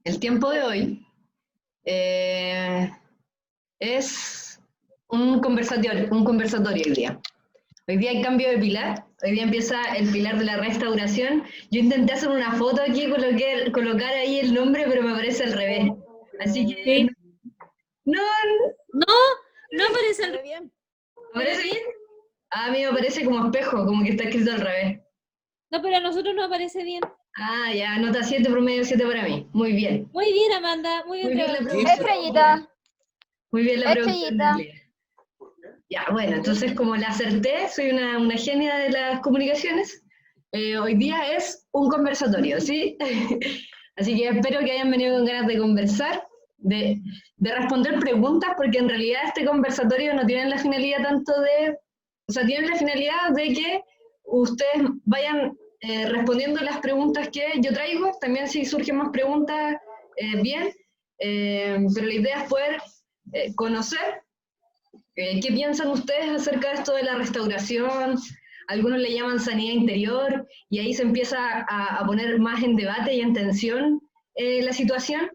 El tiempo de hoy eh, es un conversatorio hoy día. Hoy día hay cambio de pilar, hoy día empieza el pilar de la restauración. Yo intenté hacer una foto aquí, colocar ahí el nombre, pero me aparece al revés. Así que, Sí. no, No, no aparece al bien. ¿me parece bien? A mí me parece como espejo, como que está escrito al revés. No, pero a nosotros no aparece bien. Ah, ya, nota 7, promedio 7 para mí. Muy bien. Muy bien, Amanda, muy bien Muy bien la trabajado. producción. Estrellita, Muy bien la producción. estrellita. Julia. Ya, bueno, entonces como la acerté, soy una genia de las comunicaciones. Hoy día es un conversatorio, ¿sí? Así que espero que hayan venido con ganas de conversar, de responder preguntas, porque en realidad este conversatorio no tiene la finalidad tanto de, o sea, tiene la finalidad de que ustedes vayan respondiendo las preguntas que yo traigo, también si surgen más preguntas, bien, pero la idea es poder conocer. ¿Qué piensan ustedes acerca de esto de la restauración? Algunos le llaman sanidad interior y ahí se empieza a poner más en debate y en tensión la situación.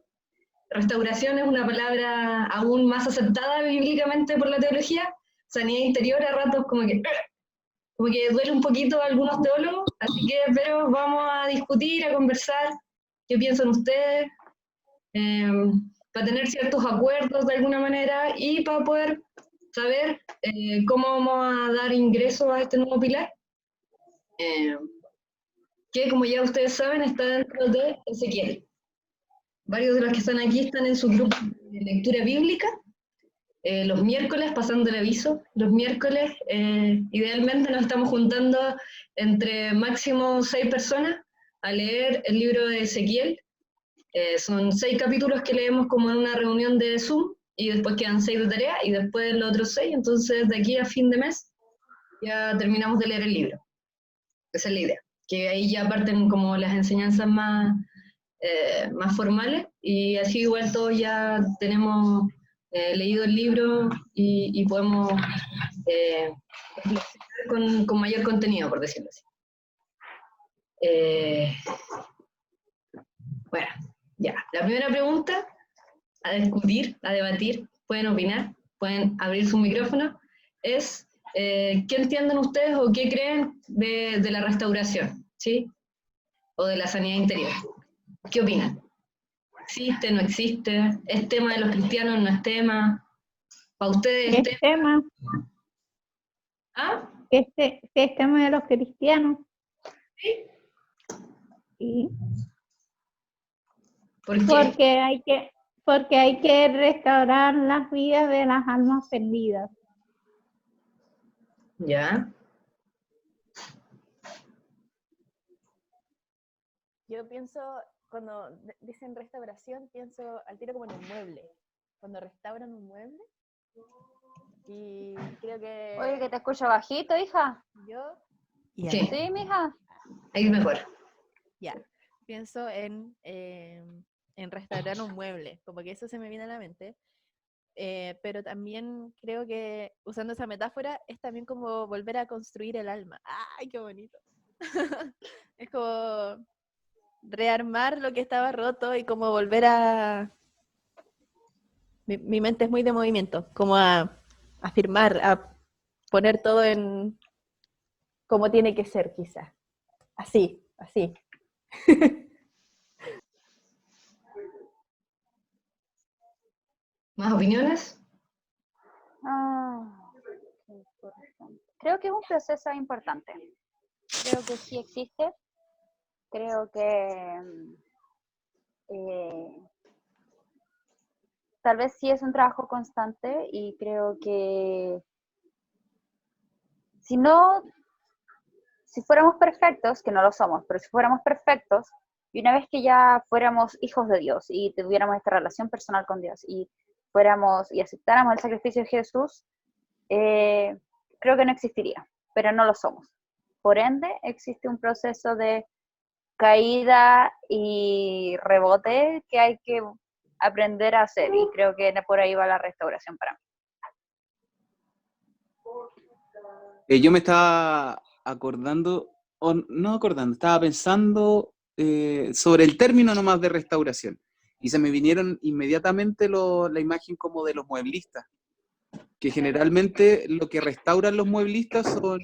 Restauración es una palabra aún más aceptada bíblicamente por la teología. Sanidad interior a ratos como que duele un poquito a algunos teólogos, así que pero vamos a discutir, a conversar qué piensan ustedes, eh, para tener ciertos acuerdos de alguna manera y para poder saber cómo vamos a dar ingreso a este nuevo pilar, eh, que como ya ustedes saben está dentro de Ezequiel. Varios de los que están aquí están en su grupo de lectura bíblica. Los miércoles, pasando el aviso, los miércoles idealmente nos estamos juntando entre máximo 6 personas a leer el libro de Ezequiel. Son 6 capítulos que leemos como en una reunión de Zoom y después quedan 6 de tarea y después los otros 6, entonces de aquí a fin de mes ya terminamos de leer el libro. Esa es la idea, que ahí ya parten como las enseñanzas más formales y así igual todos ya tenemos leído el libro y podemos con mayor contenido, por decirlo así. Bueno, ya. La primera pregunta a discutir, a debatir, pueden opinar, pueden abrir su micrófono, es ¿qué entienden ustedes o qué creen de la restauración? ¿Sí? O de la sanidad interior. ¿Qué opinan? ¿Existe, no existe? ¿Es tema de los cristianos, no es tema? ¿Para ustedes es ¿Qué es tema? ¿Ah? ¿Qué es tema de los cristianos? ¿Sí? Sí. ¿Por qué? Porque hay que restaurar las vidas de las almas perdidas. ¿Ya? Yo pienso, cuando dicen restauración, pienso al tiro como en un mueble. Cuando restauran un mueble. Y creo que... Oye, que te escucho bajito, hija. Yo... Sí. Sí, mija. Ahí es mejor. Ya. Pienso en restaurar un mueble. Como que eso se me viene a la mente. Pero también creo que, usando esa metáfora, es también como volver a construir el alma. ¡Ay, qué bonito! Es como rearmar lo que estaba roto y como volver a... Mi mente es muy de movimiento, como a afirmar, a poner todo en como tiene que ser, quizás. Así, así. ¿Más opiniones? Creo que es un proceso importante. Creo que sí existe. Creo que tal vez sí es un trabajo constante y creo que si fuéramos perfectos, que no lo somos, pero si fuéramos perfectos, y una vez que ya fuéramos hijos de Dios y tuviéramos esta relación personal con Dios y fuéramos y aceptáramos el sacrificio de Jesús, creo que no existiría, pero no lo somos. Por ende, existe un proceso de caída y rebote que hay que aprender a hacer, y creo que por ahí va la restauración para mí. Yo me estaba acordando, o no acordando, estaba pensando sobre el término nomás de restauración. Y se me vinieron inmediatamente la imagen como de los mueblistas, que generalmente lo que restauran los mueblistas son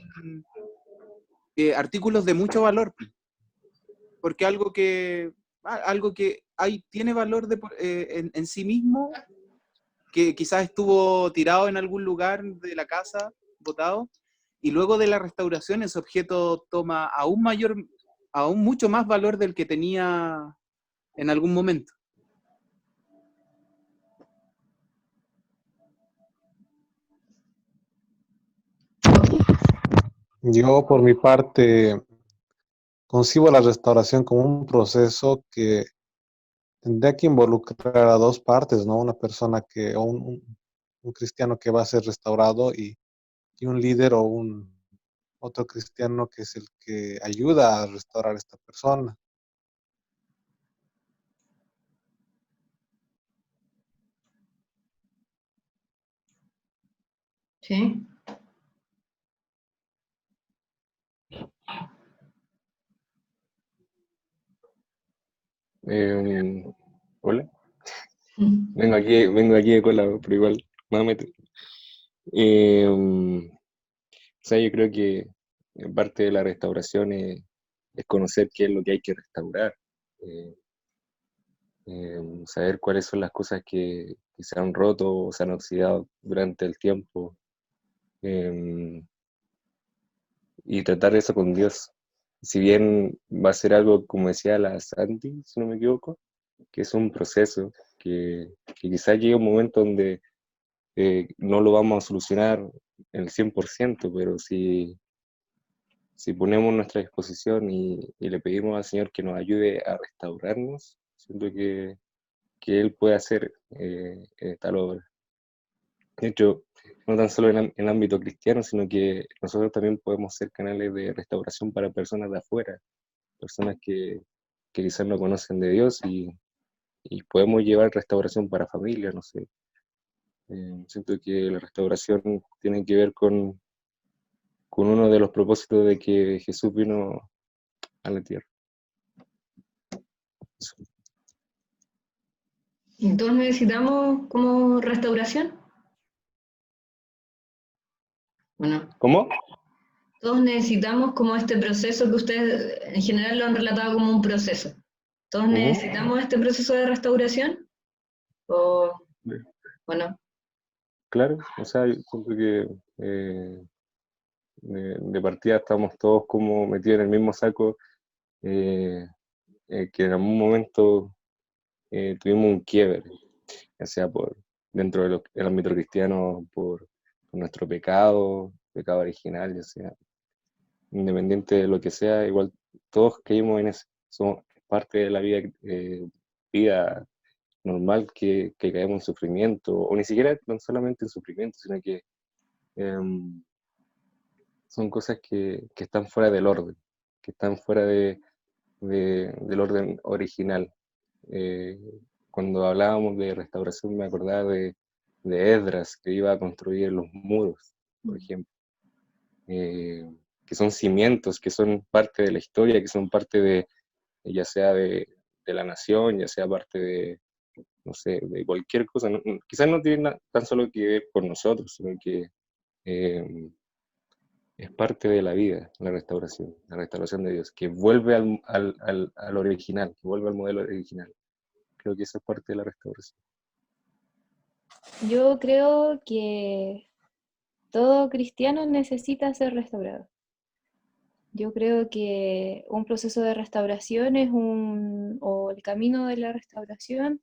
artículos de mucho valor, porque algo que tiene valor en sí mismo, que quizás estuvo tirado en algún lugar de la casa, botado, y luego de la restauración ese objeto toma aún mucho más valor del que tenía en algún momento. Yo, por mi parte, concibo la restauración como un proceso que tendría que involucrar a dos partes, ¿no? Una persona o un cristiano que va a ser restaurado y un líder o otro cristiano que es el que ayuda a restaurar a esta persona. ¿Sí? Hola, vengo aquí de cola, pero igual, me voy a meter. O sea, yo creo que parte de la restauración es conocer qué es lo que hay que restaurar, eh, saber cuáles son las cosas que se han roto o se han oxidado durante el tiempo, eh, y tratar eso con Dios. Si bien va a ser algo, como decía la Santi, si no me equivoco, que es un proceso, que quizás llegue un momento donde no lo vamos a solucionar el 100%, pero si ponemos nuestra disposición y le pedimos al Señor que nos ayude a restaurarnos, siento que Él puede hacer tal obra. De hecho, no tan solo en el ámbito cristiano, sino que nosotros también podemos ser canales de restauración para personas de afuera, personas que quizás no conocen de Dios y podemos llevar restauración para familias, no sé. Siento que la restauración tiene que ver con uno de los propósitos de que Jesús vino a la tierra. Eso. ¿Y todos necesitamos como restauración? Bueno, ¿Cómo? todos necesitamos como este proceso que ustedes en general lo han relatado como un proceso. ¿Todos necesitamos este proceso de restauración? ¿O no? Claro, o sea, yo siento que de partida estamos todos como metidos en el mismo saco, que en algún momento tuvimos un quiebre, ya sea dentro del ámbito cristiano, por nuestro pecado original, ya sea independiente de lo que sea, igual todos caímos en eso, somos parte de la vida normal que caemos en sufrimiento, o ni siquiera tan solamente en sufrimiento, sino que son cosas que están fuera del orden, que están fuera del orden original. Eh, Cuando hablábamos de restauración me acordaba de Esdras, que iba a construir los muros, por ejemplo, que son cimientos, que son parte de la historia, que son parte ya sea de la nación, ya sea parte no sé, de cualquier cosa. Quizás no tiene tan solo que ver con nosotros, sino que es parte de la vida, la restauración de Dios, que vuelve al original, que vuelve al modelo original. Creo que eso es parte de la restauración. Yo creo que todo cristiano necesita ser restaurado. Yo creo que un proceso de restauración o el camino de la restauración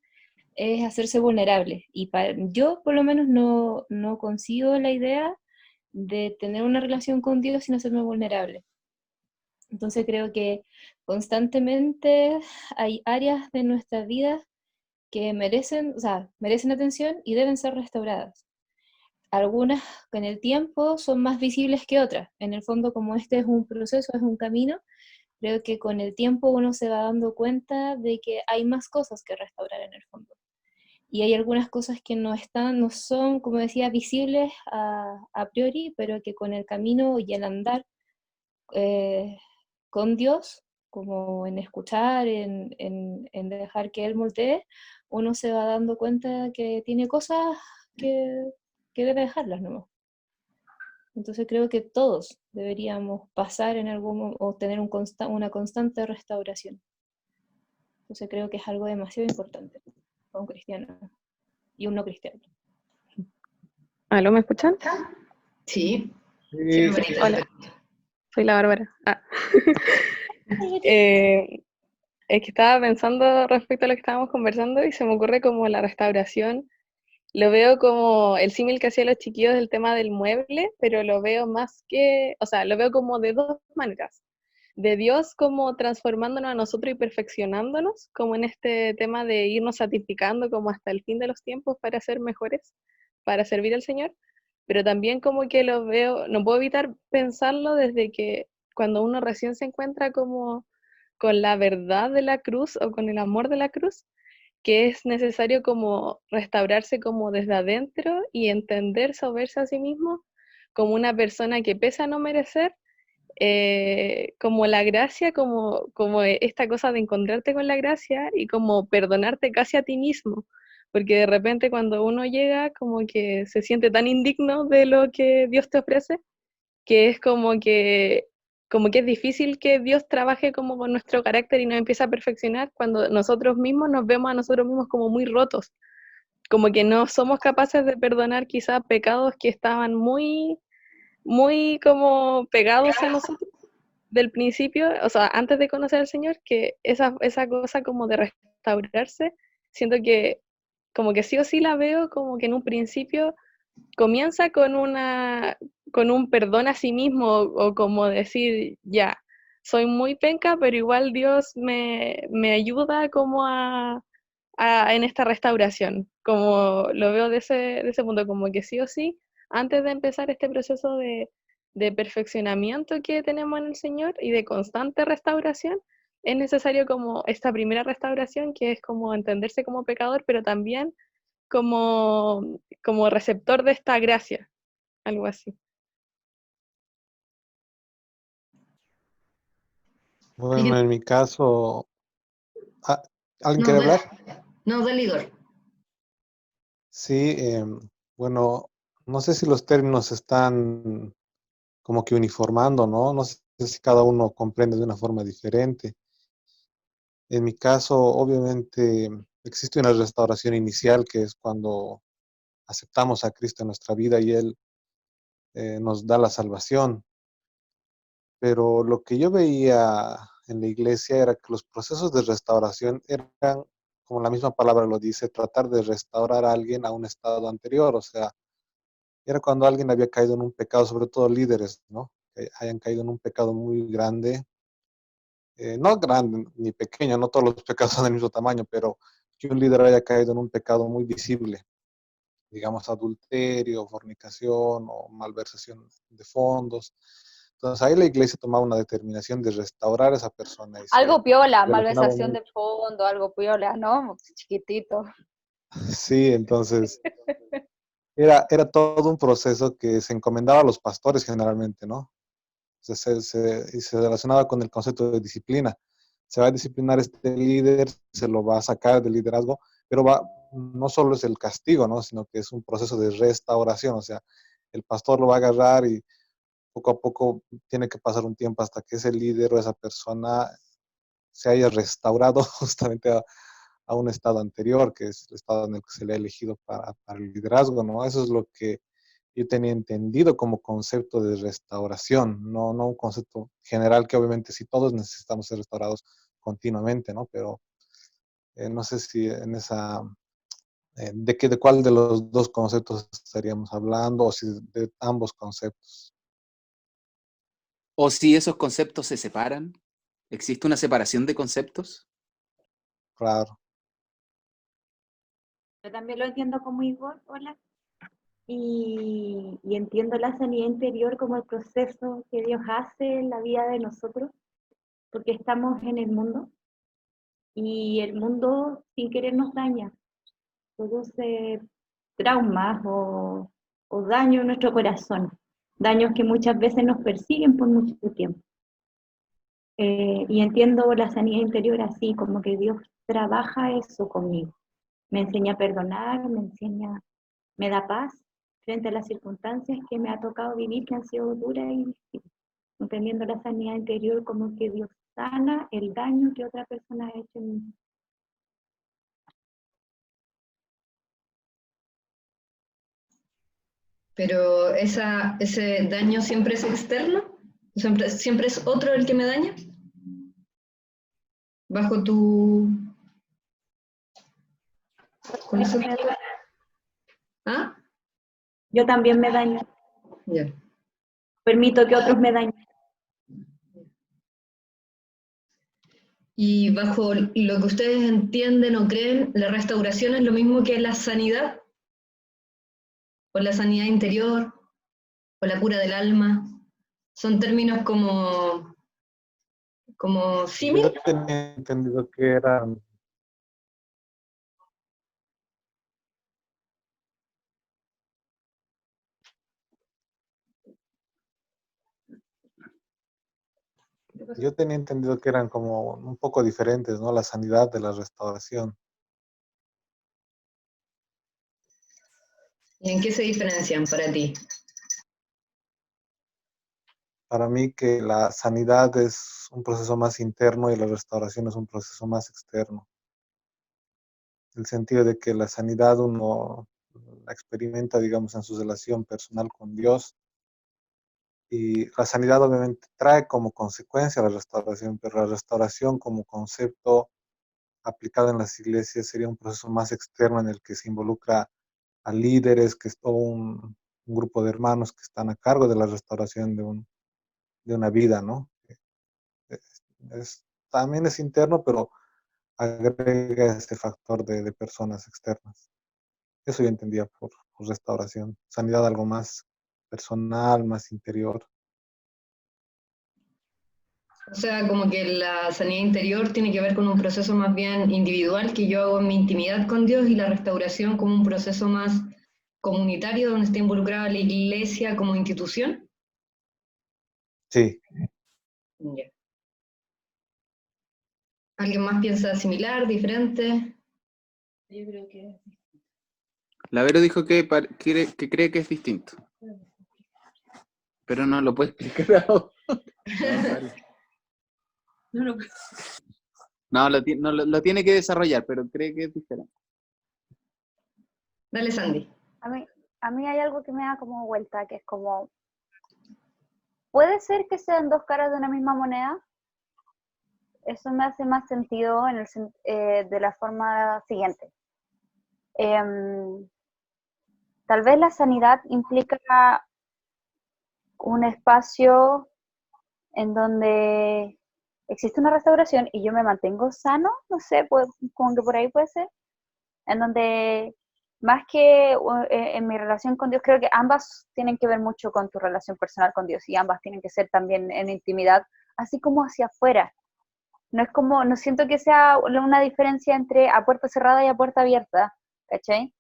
es hacerse vulnerable. Y yo por lo menos no consigo la idea de tener una relación con Dios sin hacerme vulnerable. Entonces creo que constantemente hay áreas de nuestra vida que merecen atención y deben ser restauradas. Algunas con el tiempo son más visibles que otras. En el fondo, como este es un proceso, es un camino, creo que con el tiempo uno se va dando cuenta de que hay más cosas que restaurar en el fondo. Y hay algunas cosas que no son, como decía, visibles a priori, pero que con el camino y el andar con Dios, como en escuchar, en dejar que Él moldee, uno se va dando cuenta que tiene cosas que debe dejarlas nomás. Entonces creo que todos deberíamos pasar en algún o tener una constante restauración. Entonces creo que es algo demasiado importante para un cristiano y un no cristiano. ¿Aló, me escuchan? Sí, Sí, Barbarita, Hola. Soy la Bárbara. Es que estaba pensando respecto a lo que estábamos conversando y se me ocurre como la restauración. Lo veo como el símil que hacían los chiquillos del tema del mueble, pero lo veo más que, o sea, lo veo como de dos maneras. De Dios como transformándonos a nosotros y perfeccionándonos, como en este tema de irnos santificando como hasta el fin de los tiempos para ser mejores, para servir al Señor, pero también como que lo veo, no puedo evitar pensarlo desde que cuando uno recién se encuentra como con la verdad de la cruz o con el amor de la cruz, que es necesario como restaurarse como desde adentro y entenderse o verse a sí mismo como una persona que pese a no merecer, como la gracia, como esta cosa de encontrarte con la gracia y como perdonarte casi a ti mismo, porque de repente cuando uno llega como que se siente tan indigno de lo que Dios te ofrece, que es como que es difícil que Dios trabaje como con nuestro carácter y nos empiece a perfeccionar cuando nosotros mismos nos vemos a nosotros mismos como muy rotos, como que no somos capaces de perdonar quizás pecados que estaban muy, muy como pegados a nosotros del principio, o sea, antes de conocer al Señor, que esa cosa como de restaurarse, siento que como que sí o sí la veo como que en un principio comienza con un perdón a sí mismo o como decir, ya, soy muy penca, pero igual Dios me ayuda como en esta restauración, como lo veo de ese punto, como que sí o sí, antes de empezar este proceso de perfeccionamiento que tenemos en el Señor y de constante restauración, es necesario como esta primera restauración, que es como entenderse como pecador, pero también como receptor de esta gracia, algo así. bueno, en mi caso, ah, ¿alguien No, quiere hablar? no, del Igor. Sí, bueno, no sé si los términos están como que uniformando, ¿no? No sé si cada uno comprende de una forma diferente. En mi caso, obviamente, existe una restauración inicial que es cuando aceptamos a Cristo en nuestra vida y Él nos da la salvación. Pero lo que yo veía en la iglesia era que los procesos de restauración eran, como la misma palabra lo dice, tratar de restaurar a alguien a un estado anterior. O sea, era cuando alguien había caído en un pecado, sobre todo líderes, ¿no? Que hayan caído en un pecado muy grande, no grande ni pequeño, no todos los pecados son del mismo tamaño, pero que un líder haya caído en un pecado muy visible, digamos adulterio, fornicación o malversación de fondos. Entonces ahí la iglesia tomaba una determinación de restaurar a esa persona y se Algo piola, relacionaba malversación de mucho. fondo, algo piola, ¿no? Chiquitito. Sí, entonces era todo un proceso que se encomendaba a los pastores generalmente, ¿no? Y se relacionaba con el concepto de disciplina. Se va a disciplinar este líder, se lo va a sacar del liderazgo, pero no solo es el castigo, ¿no? Sino que es un proceso de restauración, o sea, el pastor lo va a agarrar y poco a poco tiene que pasar un tiempo hasta que ese líder o esa persona se haya restaurado justamente a un estado anterior, que es el estado en el que se le ha elegido para el liderazgo, ¿no? Eso es lo que yo tenía entendido como concepto de restauración, no un concepto general que obviamente sí todos necesitamos ser restaurados continuamente, ¿no? Pero no sé si en esa, de cuál de los dos conceptos estaríamos hablando o si de ambos conceptos. O si esos conceptos se separan, ¿existe una separación de conceptos? Claro. Yo también lo entiendo como Igor, hola, y entiendo la sanidad interior como el proceso que Dios hace en la vida de nosotros, porque estamos en el mundo y el mundo sin querer nos daña, produce traumas o daño en nuestro corazón, daños que muchas veces nos persiguen por mucho tiempo. Y entiendo la sanidad interior así, como que Dios trabaja eso conmigo. me enseña a perdonar, me da paz frente a las circunstancias que me ha tocado vivir, que han sido duras y difíciles. Entendiendo la sanidad interior como que Dios sana el daño que otra persona ha hecho en mí. Pero ese daño siempre es externo, siempre es otro el que me daña, bajo tu concepto. ¿Ah? Yo también me daño. Ya. Permito que otros me dañen. Y bajo lo que ustedes entienden o creen, la restauración es lo mismo que la sanidad, o la sanidad interior, o la cura del alma. Son términos como símil. Yo tenía entendido que eran... Yo tenía entendido que eran como un poco diferentes, ¿no? La sanidad de la restauración. ¿Y en qué se diferencian para ti? Para mí que la sanidad es un proceso más interno y la restauración es un proceso más externo. El sentido de que la sanidad uno la experimenta, digamos, en su relación personal con Dios, y la sanidad obviamente trae como consecuencia la restauración, pero la restauración como concepto aplicado en las iglesias sería un proceso más externo en el que se involucra a líderes, que es todo un grupo de hermanos que están a cargo de la restauración de una vida, ¿no? También es interno, pero agrega este factor de personas externas. Eso yo entendía por restauración. Sanidad algo más personal, más interior. O sea, como que la sanidad interior tiene que ver con un proceso más bien individual que yo hago en mi intimidad con Dios, y la restauración como un proceso más comunitario donde está involucrada la iglesia como institución. Sí. Ya. ¿Alguien más piensa similar, diferente? Yo creo que La Vero dijo que cree que es distinto. Pero no lo puede explicar ahora. No, lo tiene que desarrollar, pero cree que es diferente. Dale, Sandy. A mí hay algo que me da como vuelta, que es como, ¿puede ser que sean dos caras de una misma moneda? Eso me hace más sentido de la forma siguiente. Tal vez la sanidad implica un espacio en donde existe una restauración y yo me mantengo sano, no sé, como que por ahí puede ser, en donde más que en mi relación con Dios, creo que ambas tienen que ver mucho con tu relación personal con Dios, y ambas tienen que ser también en intimidad, así como hacia afuera. No siento que sea una diferencia entre a puerta cerrada y a puerta abierta, ¿cachai?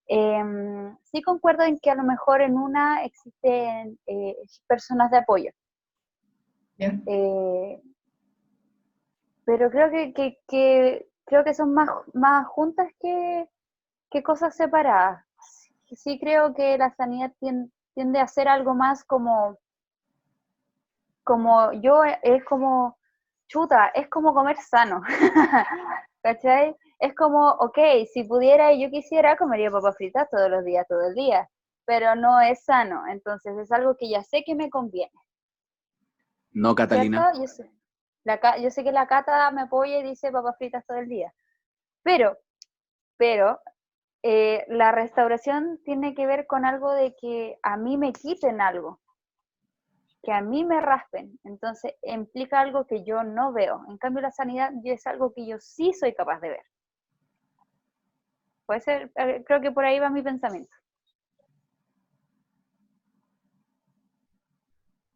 Sí concuerdo en que a lo mejor en una existen personas de apoyo. Yeah. Pero creo que son más juntas que cosas separadas. Sí creo que la sanidad tiende a ser algo más como yo, es como chuta, es como comer sano. ¿Cachai? Es como, ok, si pudiera y yo quisiera, comería papas fritas todos los días, todo el día, pero no es sano, entonces es algo que ya sé que me conviene. No, Catalina. ¿Cierto? Yo sé que la Cata me apoya y dice papas fritas todo el día, pero la restauración tiene que ver con algo de que a mí me quiten algo, que a mí me raspen, entonces implica algo que yo no veo. En cambio la sanidad es algo que yo sí soy capaz de ver. Puede ser, creo que por ahí va mi pensamiento.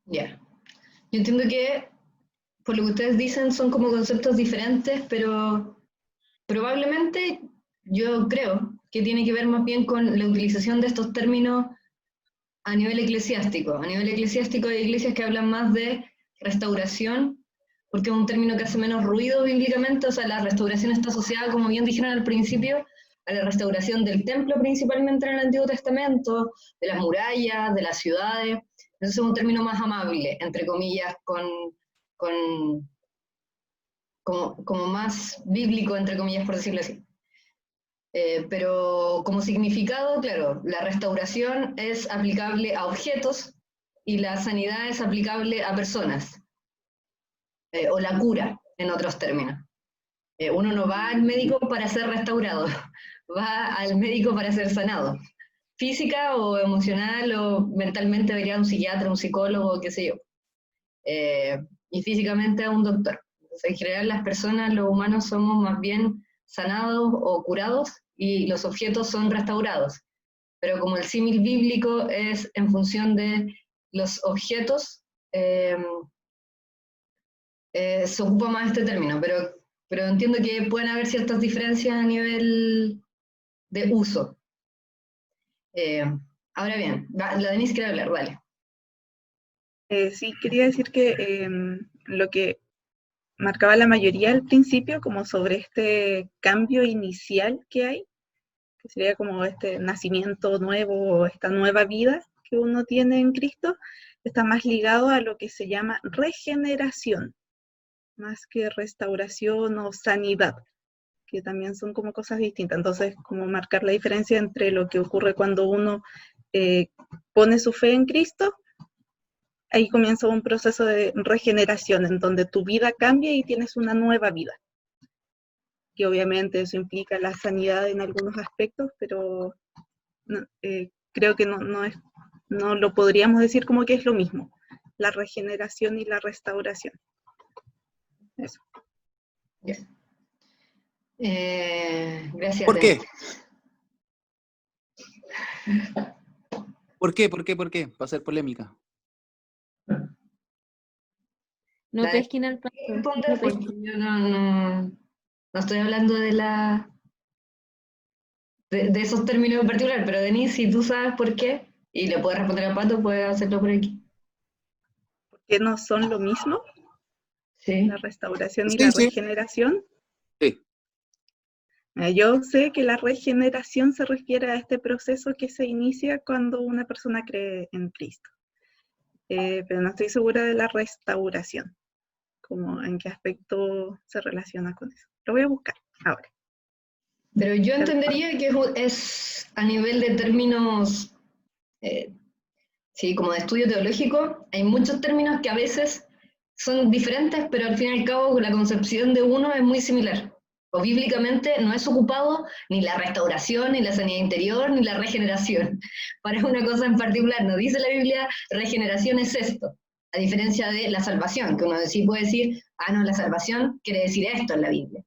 Ya. Yo entiendo que, por lo que ustedes dicen, son como conceptos diferentes, pero probablemente yo creo que tiene que ver más bien con la utilización de estos términos a nivel eclesiástico. A nivel eclesiástico hay iglesias que hablan más de restauración, porque es un término que hace menos ruido bíblicamente. O sea, la restauración está asociada, como bien dijeron al principio, a la restauración del templo principalmente en el Antiguo Testamento, de las murallas, de las ciudades. Eso es un término más amable, entre comillas, como más bíblico, entre comillas, por decirlo así. Pero como significado, claro, la restauración es aplicable a objetos y la sanidad es aplicable a personas, o la cura, en otros términos. Uno no va al médico para ser restaurado, va al médico para ser sanado. Física o emocional o mentalmente debería un psiquiatra, un psicólogo, qué sé yo. Y físicamente a un doctor. Entonces, en general las personas, los humanos, somos más bien sanados o curados y los objetos son restaurados. Pero como el símil bíblico es en función de los objetos, se ocupa más este término, pero entiendo que pueden haber ciertas diferencias a nivel de uso. Ahora bien, la Denise quiere hablar, dale. Sí, quería decir que lo que marcaba la mayoría al principio, como sobre este cambio inicial que hay, que sería como este nacimiento nuevo, o esta nueva vida que uno tiene en Cristo, está más ligado a lo que se llama regeneración, más que restauración o sanidad, que también son como cosas distintas. Entonces, como marcar la diferencia entre lo que ocurre cuando uno pone su fe en Cristo, ahí comienza un proceso de regeneración, en donde tu vida cambia y tienes una nueva vida. Que obviamente eso implica la sanidad en algunos aspectos, pero creo que no lo podríamos decir como que es lo mismo, la regeneración y la restauración. Eso. Gracias. ¿Por qué? ¿Por qué? ¿Por qué? ¿Por qué? Para hacer polémica. No pesquen al pato. Yo no estoy hablando de esos términos en particular, pero Denise, si tú sabes por qué, y le puedes responder al pato, puedes hacerlo por aquí. ¿Por qué no son lo mismo? Sí. La restauración y la regeneración. Sí. Yo sé que la regeneración se refiere a este proceso que se inicia cuando una persona cree en Cristo. Pero no estoy segura de la restauración, como en qué aspecto se relaciona con eso. Lo voy a buscar ahora. Pero yo entendería que es a nivel de términos, sí, como de estudio teológico, hay muchos términos que a veces son diferentes, pero al fin y al cabo la concepción de uno es muy similar. O bíblicamente no es ocupado ni la restauración, ni la sanidad interior, ni la regeneración. Para una cosa en particular, no dice la Biblia, regeneración es esto, a diferencia de la salvación, que uno sí puede decir, no, la salvación quiere decir esto en la Biblia.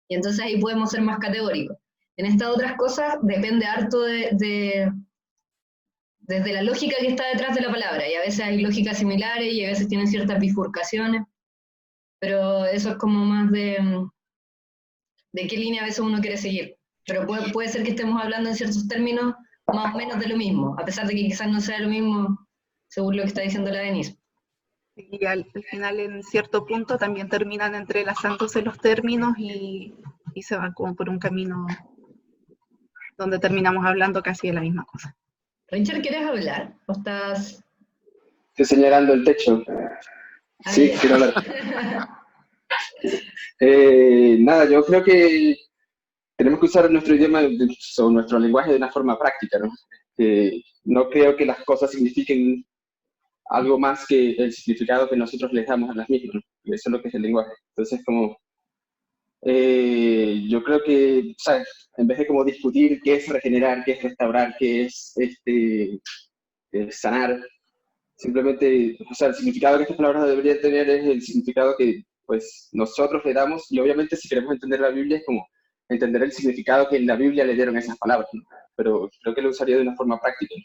Y entonces ahí podemos ser más categóricos. En estas otras cosas depende harto desde la lógica que está detrás de la palabra, y a veces hay lógicas similares y a veces tienen ciertas bifurcaciones, pero eso es como más de qué línea a veces uno quiere seguir. Pero puede ser que estemos hablando en ciertos términos más o menos de lo mismo, a pesar de que quizás no sea lo mismo según lo que está diciendo la Denise. Y al final, en cierto punto, también terminan entrelazándose los términos y se van como por un camino donde terminamos hablando casi de la misma cosa. Richard, ¿quieres hablar? ¿O estás...? Estoy señalando el techo. Sí, quiero hablar. Nada, yo creo que tenemos que usar nuestro idioma o nuestro lenguaje de una forma práctica, ¿no? No creo que las cosas signifiquen algo más que el significado que nosotros les damos a las mismas, ¿no? Eso es lo que es el lenguaje. Entonces, como yo creo que, ¿sabes? En vez de como discutir qué es regenerar, qué es restaurar, qué es sanar, simplemente, o sea, el significado que estas palabras deberían tener es el significado que pues nosotros le damos, y obviamente si queremos entender la Biblia es como entender el significado que en la Biblia le dieron esas palabras, ¿no? Pero creo que lo usaría de una forma práctica.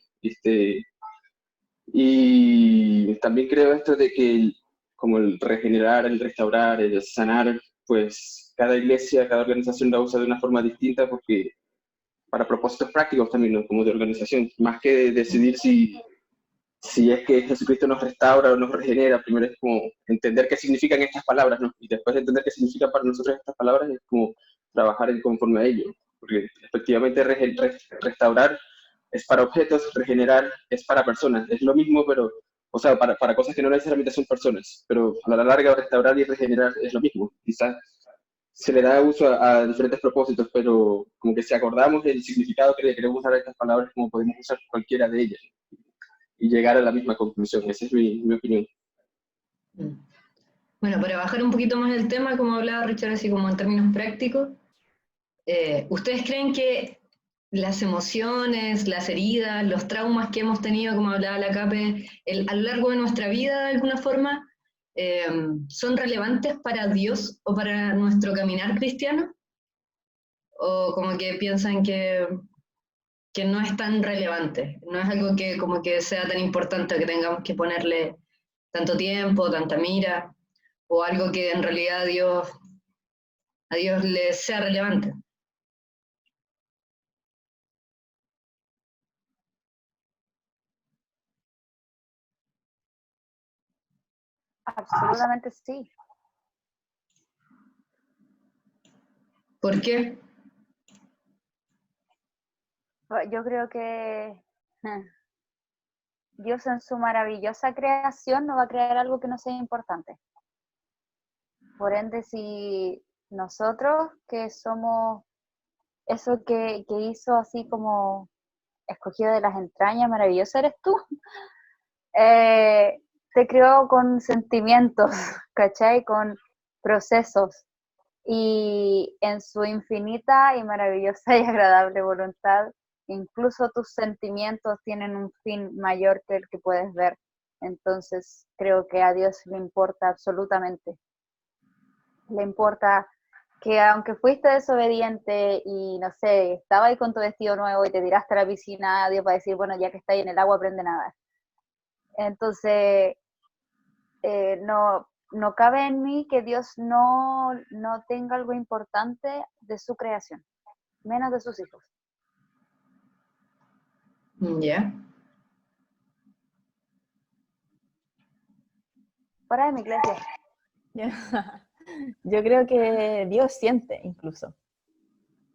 Y también creo esto de que como el regenerar, el restaurar, el sanar, pues cada iglesia, cada organización la usa de una forma distinta porque para propósitos prácticos también, ¿no? Como de organización, más que decidir si es que Jesucristo nos restaura o nos regenera. Primero es como entender qué significan estas palabras, ¿no? Y después de entender qué significan para nosotros estas palabras es como trabajar en conforme a ello. porque efectivamente restaurar es para objetos, regenerar es para personas, es lo mismo, pero, o sea, para cosas que no necesariamente son personas, pero a la larga restaurar y regenerar es lo mismo. Quizás se le da uso a diferentes propósitos, pero como que si acordamos el significado que le queremos dar a estas palabras, como podemos usar cualquiera de ellas y llegar a la misma conclusión. Esa es mi opinión. Bueno, para bajar un poquito más el tema, como hablaba Richard, así como en términos prácticos, ¿ustedes creen que las emociones, las heridas, los traumas que hemos tenido, como hablaba la Cape, a lo largo de nuestra vida, de alguna forma, son relevantes para Dios o para nuestro caminar cristiano? ¿O como que piensan que no es tan relevante, no es algo que como que sea tan importante que tengamos que ponerle tanto tiempo, tanta mira, o algo que en realidad a Dios le sea relevante? Absolutamente sí. ¿Por qué? Yo creo que Dios en su maravillosa creación no va a crear algo que no sea importante. Por ende, si nosotros que somos eso que hizo así como escogido de las entrañas, maravilloso eres tú, te creó con sentimientos, ¿cachai? Con procesos. Y en su infinita y maravillosa y agradable voluntad, incluso tus sentimientos tienen un fin mayor que el que puedes ver. Entonces, creo que a Dios le importa absolutamente. Le importa que aunque fuiste desobediente y, no sé, estaba ahí con tu vestido nuevo y te tiraste a la piscina, Dios va a decir, bueno, ya que está ahí en el agua, aprende a nadar. Entonces, no cabe en mí que Dios no tenga algo importante de su creación, menos de sus hijos. Ya. Fuera de mi iglesia. Yo creo que Dios siente incluso.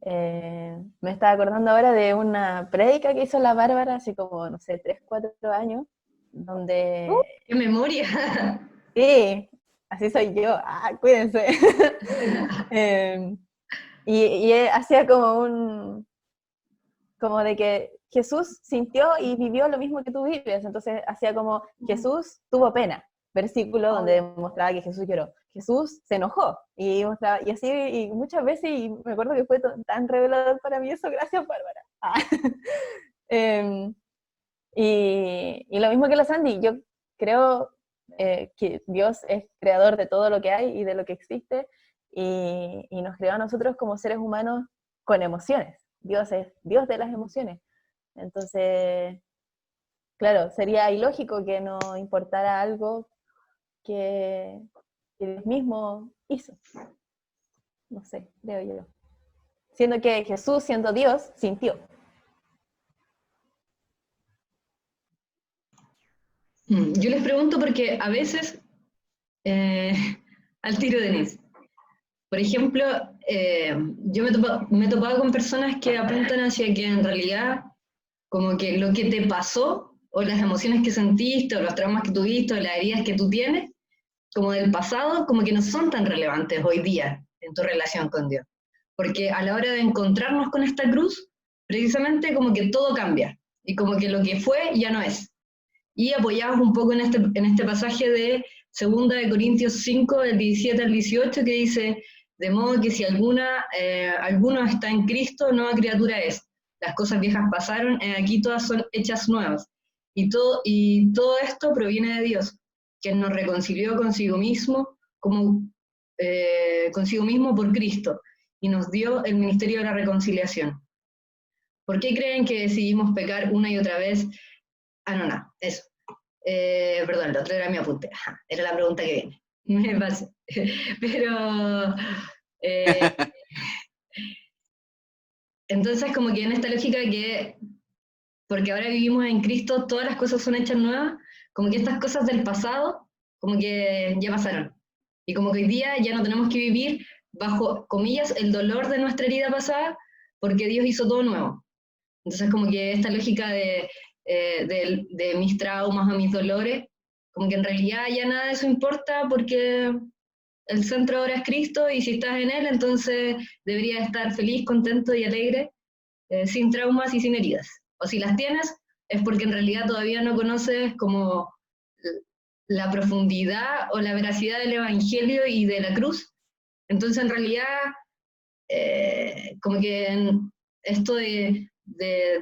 Me estaba acordando ahora de una prédica que hizo la Bárbara hace como, no sé, 3, 4 años, donde... ¡Qué memoria! Sí, así soy yo, cuídense. Y hacía como de que Jesús sintió y vivió lo mismo que tú vives, entonces hacía como Jesús tuvo pena, versículo donde demostraba que Jesús lloró. Jesús se enojó y mostraba, y así, y muchas veces, y me acuerdo que fue tan revelador para mí eso, gracias Bárbara. Y lo mismo que la Sandy, yo creo que Dios es creador de todo lo que hay y de lo que existe, y nos creó a nosotros como seres humanos con emociones. Dios es Dios de las emociones. Entonces, claro, sería ilógico que no importara algo que Dios mismo hizo. No sé, creo yo. Siendo que Jesús, siendo Dios, sintió. Yo les pregunto porque a veces, al tiro Denise, por ejemplo, yo me he topado con personas que apuntan hacia que en realidad como que lo que te pasó, o las emociones que sentiste, o los traumas que tuviste, o las heridas que tú tienes, como del pasado, como que no son tan relevantes hoy día en tu relación con Dios. Porque a la hora de encontrarnos con esta cruz, precisamente como que todo cambia, y como que lo que fue ya no es. Y apoyados un poco en este pasaje de 2 de Corintios 5, del 17 al 18, que dice, de modo que si alguno está en Cristo, nueva criatura es. Las cosas viejas pasaron, aquí todas son hechas nuevas. Y todo esto proviene de Dios, quien nos reconcilió consigo mismo por Cristo, y nos dio el ministerio de la reconciliación. ¿Por qué creen que decidimos pecar una y otra vez? No, eso. Perdón, lo otro era mi apunte. Era la pregunta que viene. Me pasé. Pero... entonces, como que en esta lógica que, porque ahora vivimos en Cristo, todas las cosas son hechas nuevas, como que estas cosas del pasado, como que ya pasaron. Y como que hoy día ya no tenemos que vivir bajo, comillas, el dolor de nuestra herida pasada, porque Dios hizo todo nuevo. Entonces como que esta lógica de mis traumas o mis dolores, como que en realidad ya nada de eso importa porque el centro ahora es Cristo y si estás en Él, entonces deberías estar feliz, contento y alegre, sin traumas y sin heridas. O si las tienes, es porque en realidad todavía no conoces como la profundidad o la veracidad del Evangelio y de la cruz. Entonces en realidad, como que esto de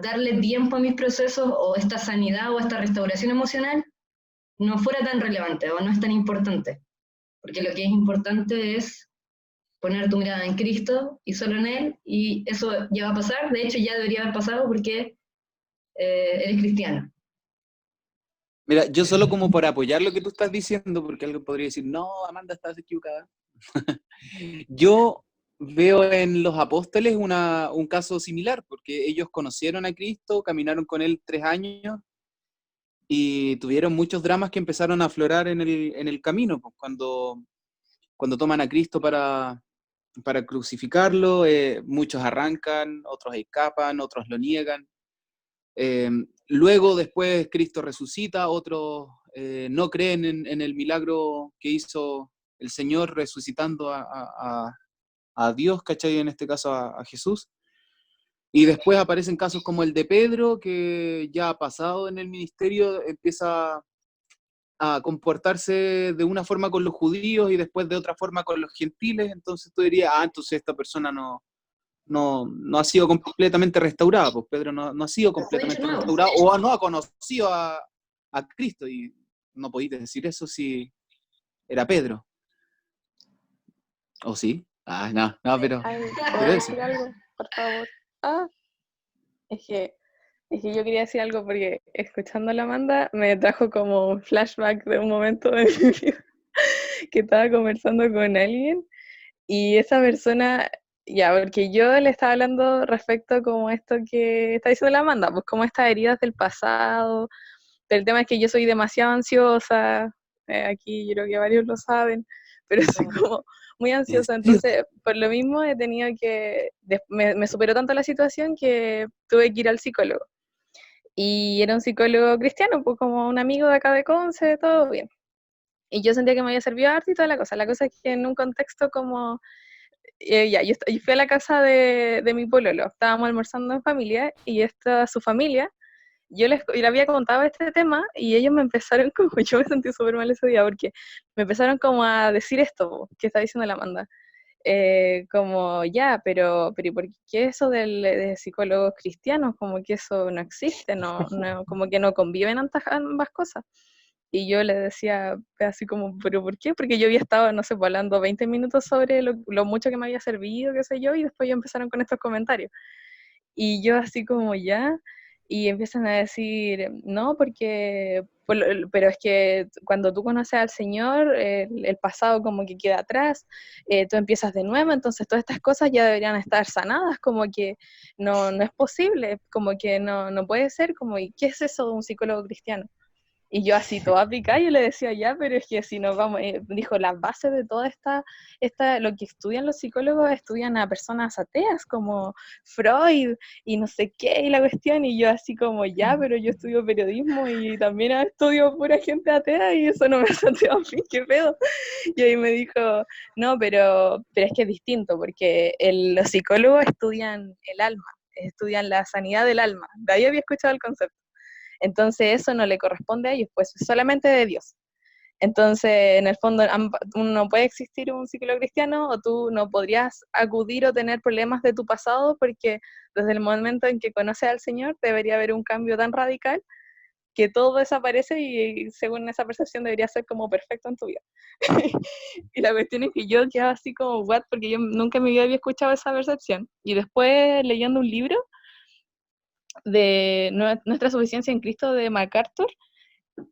darle tiempo a mis procesos o esta sanidad o esta restauración emocional no fuera tan relevante o no es tan importante. Porque lo que es importante es poner tu mirada en Cristo y solo en Él, y eso ya va a pasar, de hecho ya debería haber pasado porque eres cristiano. Mira, yo solo como por apoyar lo que tú estás diciendo, porque alguien podría decir, no, Amanda, estás equivocada. Yo veo en los apóstoles un caso similar, porque ellos conocieron a Cristo, caminaron con Él 3 años, y tuvieron muchos dramas que empezaron a aflorar en el camino, pues, cuando toman a Cristo para crucificarlo, muchos arrancan, otros escapan, otros lo niegan. Luego, después, Cristo resucita, otros no creen en el milagro que hizo el Señor resucitando a Dios, ¿cachai? En este caso a Jesús. Y después aparecen casos como el de Pedro, que ya pasado en el ministerio empieza a comportarse de una forma con los judíos y después de otra forma con los gentiles. Entonces tú dirías, entonces esta persona no ha sido completamente restaurada, pues Pedro no ha sido completamente restaurado o no ha conocido a Cristo, y no podéis decir eso si era Pedro. ¿O sí? No, pero... ¿Puedo decir algo, por favor? Es que yo quería decir algo porque escuchando a la Amanda me trajo como un flashback de un momento de mi vida que estaba conversando con alguien y esa persona, ya, porque yo le estaba hablando respecto como esto que está diciendo la Amanda, pues como estas heridas del pasado, el tema es que yo soy demasiado ansiosa, aquí yo creo que varios lo saben, pero soy como muy ansiosa, entonces por lo mismo he tenido que, me superó tanto la situación que tuve que ir al psicólogo. Y era un psicólogo cristiano, pues como un amigo de acá de Conce, todo bien. Y yo sentía que me había servido harto y toda la cosa. La cosa es que en un contexto como, yo fui a la casa de mi pololo, estábamos almorzando en familia y su familia, yo le había contado este tema y ellos me empezaron como, yo me sentí súper mal ese día porque me empezaron como a decir esto que está diciendo la Amanda. Como ya, pero ¿y por qué eso de psicólogos cristianos? Como que eso no existe, como que no conviven ambas cosas. Y yo le decía así como, ¿pero por qué? Porque yo había estado, no sé, hablando 20 minutos sobre lo mucho que me había servido, qué sé yo, y después ya empezaron con estos comentarios. Y yo así como ya, y empiezan a decir, no, porque, pero es que cuando tú conoces al Señor, el pasado como que queda atrás, tú empiezas de nuevo, entonces todas estas cosas ya deberían estar sanadas, como que no es posible, como que no puede ser, como, ¿y qué es eso de un psicólogo cristiano? Y yo así toda picada, yo le decía, ya, pero es que si nos vamos, dijo, las bases de toda lo que estudian los psicólogos, estudian a personas ateas, como Freud, y no sé qué, y la cuestión, y yo así como, ya, pero yo estudio periodismo, y también estudio pura gente atea, y eso no me hace ateo a mí, qué pedo. Y ahí me dijo, no, pero es que es distinto, porque los psicólogos estudian el alma, estudian la sanidad del alma, de ahí había escuchado el concepto. Entonces eso no le corresponde a ellos, pues es solamente de Dios. Entonces, en el fondo, no puede existir un psicólogo cristiano o tú no podrías acudir o tener problemas de tu pasado porque desde el momento en que conoces al Señor debería haber un cambio tan radical que todo desaparece y según esa percepción debería ser como perfecto en tu vida. Y la cuestión es que yo quedaba así como, what, porque yo nunca en mi vida había escuchado esa percepción. Y después leyendo un libro de Nuestra Suficiencia en Cristo de MacArthur,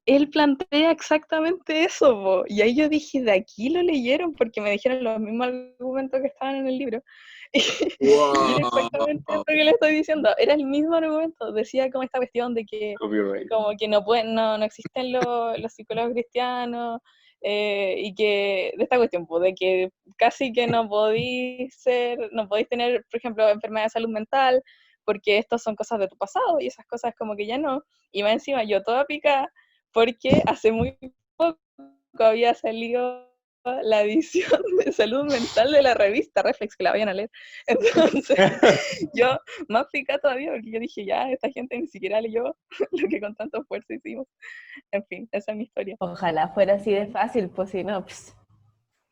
él plantea exactamente eso, po. Y ahí yo dije, de aquí lo leyeron, porque me dijeron los mismos argumentos que estaban en el libro. Y era exactamente esto que le estoy diciendo, era el mismo argumento, decía como esta cuestión de que como que no existen los psicólogos cristianos, y que de esta cuestión, pues, de que casi que no podéis tener, por ejemplo, enfermedad de salud mental, porque estas son cosas de tu pasado y esas cosas como que ya no. Y más encima yo toda picada, porque hace muy poco había salido la edición de salud mental de la revista Reflex, que la vayan a leer. Entonces, yo más picada todavía, porque yo dije, ya, esta gente ni siquiera leyó lo que con tanto esfuerzo hicimos. En fin, esa es mi historia. Ojalá fuera así de fácil, pues si no,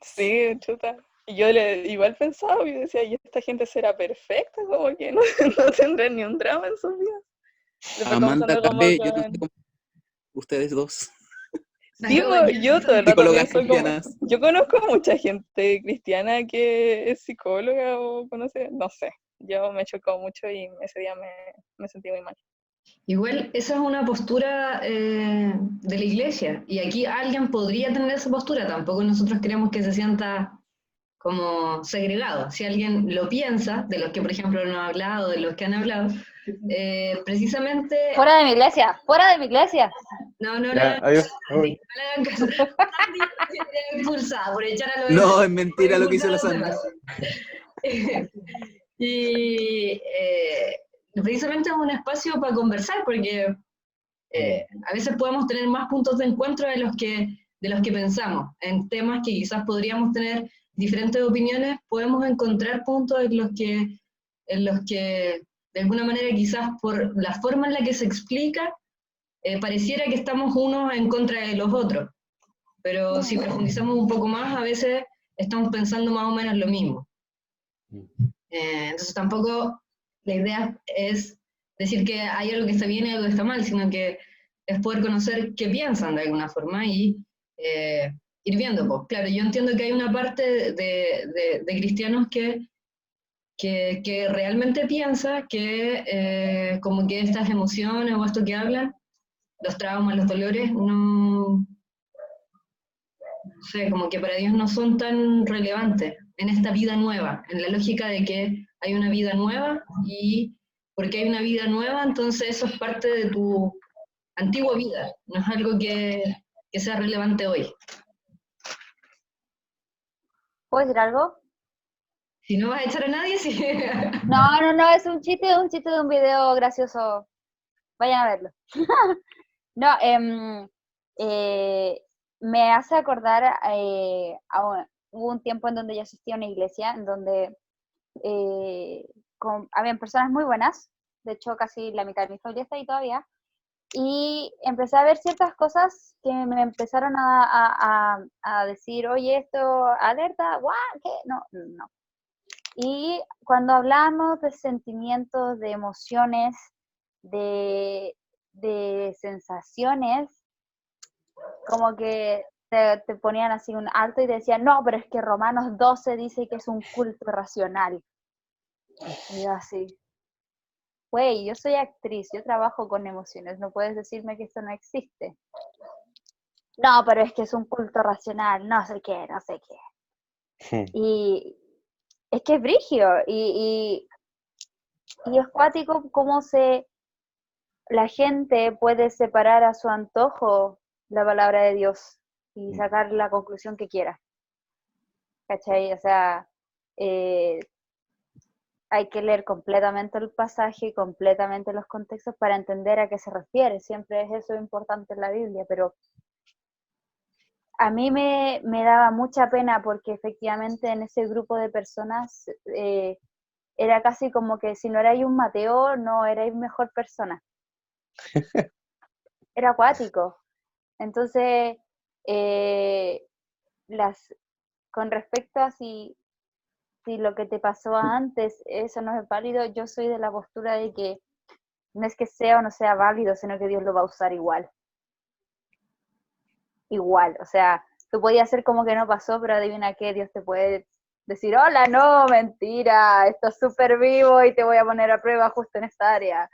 Sí, chuta. Y yo igual pensaba, y decía, ¿y esta gente será perfecta? Como que no, no tendrá ni un drama en sus vidas. Después Amanda, conversando como Gabe, yo no sé con... cómo ustedes dos. Sí, yo todo el rato Psicólogas pienso como... cristianas. Yo conozco mucha gente cristiana que es psicóloga o conoce, no sé. Yo me chocó mucho y ese día me sentí muy mal. Igual esa es una postura de la iglesia, y aquí alguien podría tener esa postura, tampoco nosotros queremos que se sienta como segregado. Si alguien lo piensa, de los que por ejemplo no han hablado, de los que han hablado, precisamente... Fuera de mi iglesia, fuera de mi iglesia. No, no, Ya, no, adiós. no le hagan caso. Expulsada por echar a los No, es mentira lo que hizo la expulsar a Sandra. los demás. Y precisamente es un espacio para conversar, porque a veces podemos tener más puntos de encuentro de los que pensamos. En temas que quizás podríamos tener diferentes opiniones, podemos encontrar puntos en los que de alguna manera, quizás por la forma en la que se explica, pareciera que estamos unos en contra de los otros. Pero si profundizamos un poco más, a veces estamos pensando más o menos lo mismo. Entonces tampoco la idea es decir que hay algo que está bien y algo que está mal, sino que es poder conocer qué piensan de alguna forma y ir viendo. Pues. Claro, yo entiendo que hay una parte de cristianos que realmente piensa que como que estas emociones o esto que hablan, los traumas, los dolores, no sé, como que para Dios no son tan relevantes en esta vida nueva, en la lógica de que hay una vida nueva y porque hay una vida nueva, entonces eso es parte de tu antigua vida, no es algo que sea relevante hoy. ¿Puedo decir algo? Si no vas a echar a nadie, sí. No, es un chiste de un video gracioso. Vayan a verlo. No, me hace acordar hubo un tiempo en donde yo asistía a una iglesia en donde habían personas muy buenas, de hecho casi la mitad de mi familia está ahí todavía, y empecé a ver ciertas cosas que me empezaron a decir, oye, esto, alerta, ¿what? ¿Qué? No. Y cuando hablamos de sentimientos, de emociones, de sensaciones, como que te ponían así un alto y decían, no, pero es que Romanos 12 dice que es un culto racional. Y yo así, güey, yo soy actriz, yo trabajo con emociones, no puedes decirme que esto no existe. No, pero es que es un culto racional, no sé qué. Y es que es brígido, y es cuático cómo la gente puede separar a su antojo la palabra de Dios y sacar la conclusión que quiera. ¿Cachai? O sea, hay que leer completamente el pasaje, completamente los contextos para entender a qué se refiere. Siempre es eso importante en la Biblia, pero a mí me daba mucha pena porque efectivamente en ese grupo de personas era casi como que si no erais un Mateo, no erais mejor persona. Era acuático. Entonces, con respecto a si lo que te pasó antes, eso no es válido, yo soy de la postura de que no es que sea o no sea válido, sino que Dios lo va a usar igual. Igual, o sea, tú podías hacer como que no pasó, pero adivina qué, Dios te puede decir, hola, no, mentira, esto es súper vivo y te voy a poner a prueba justo en esta área.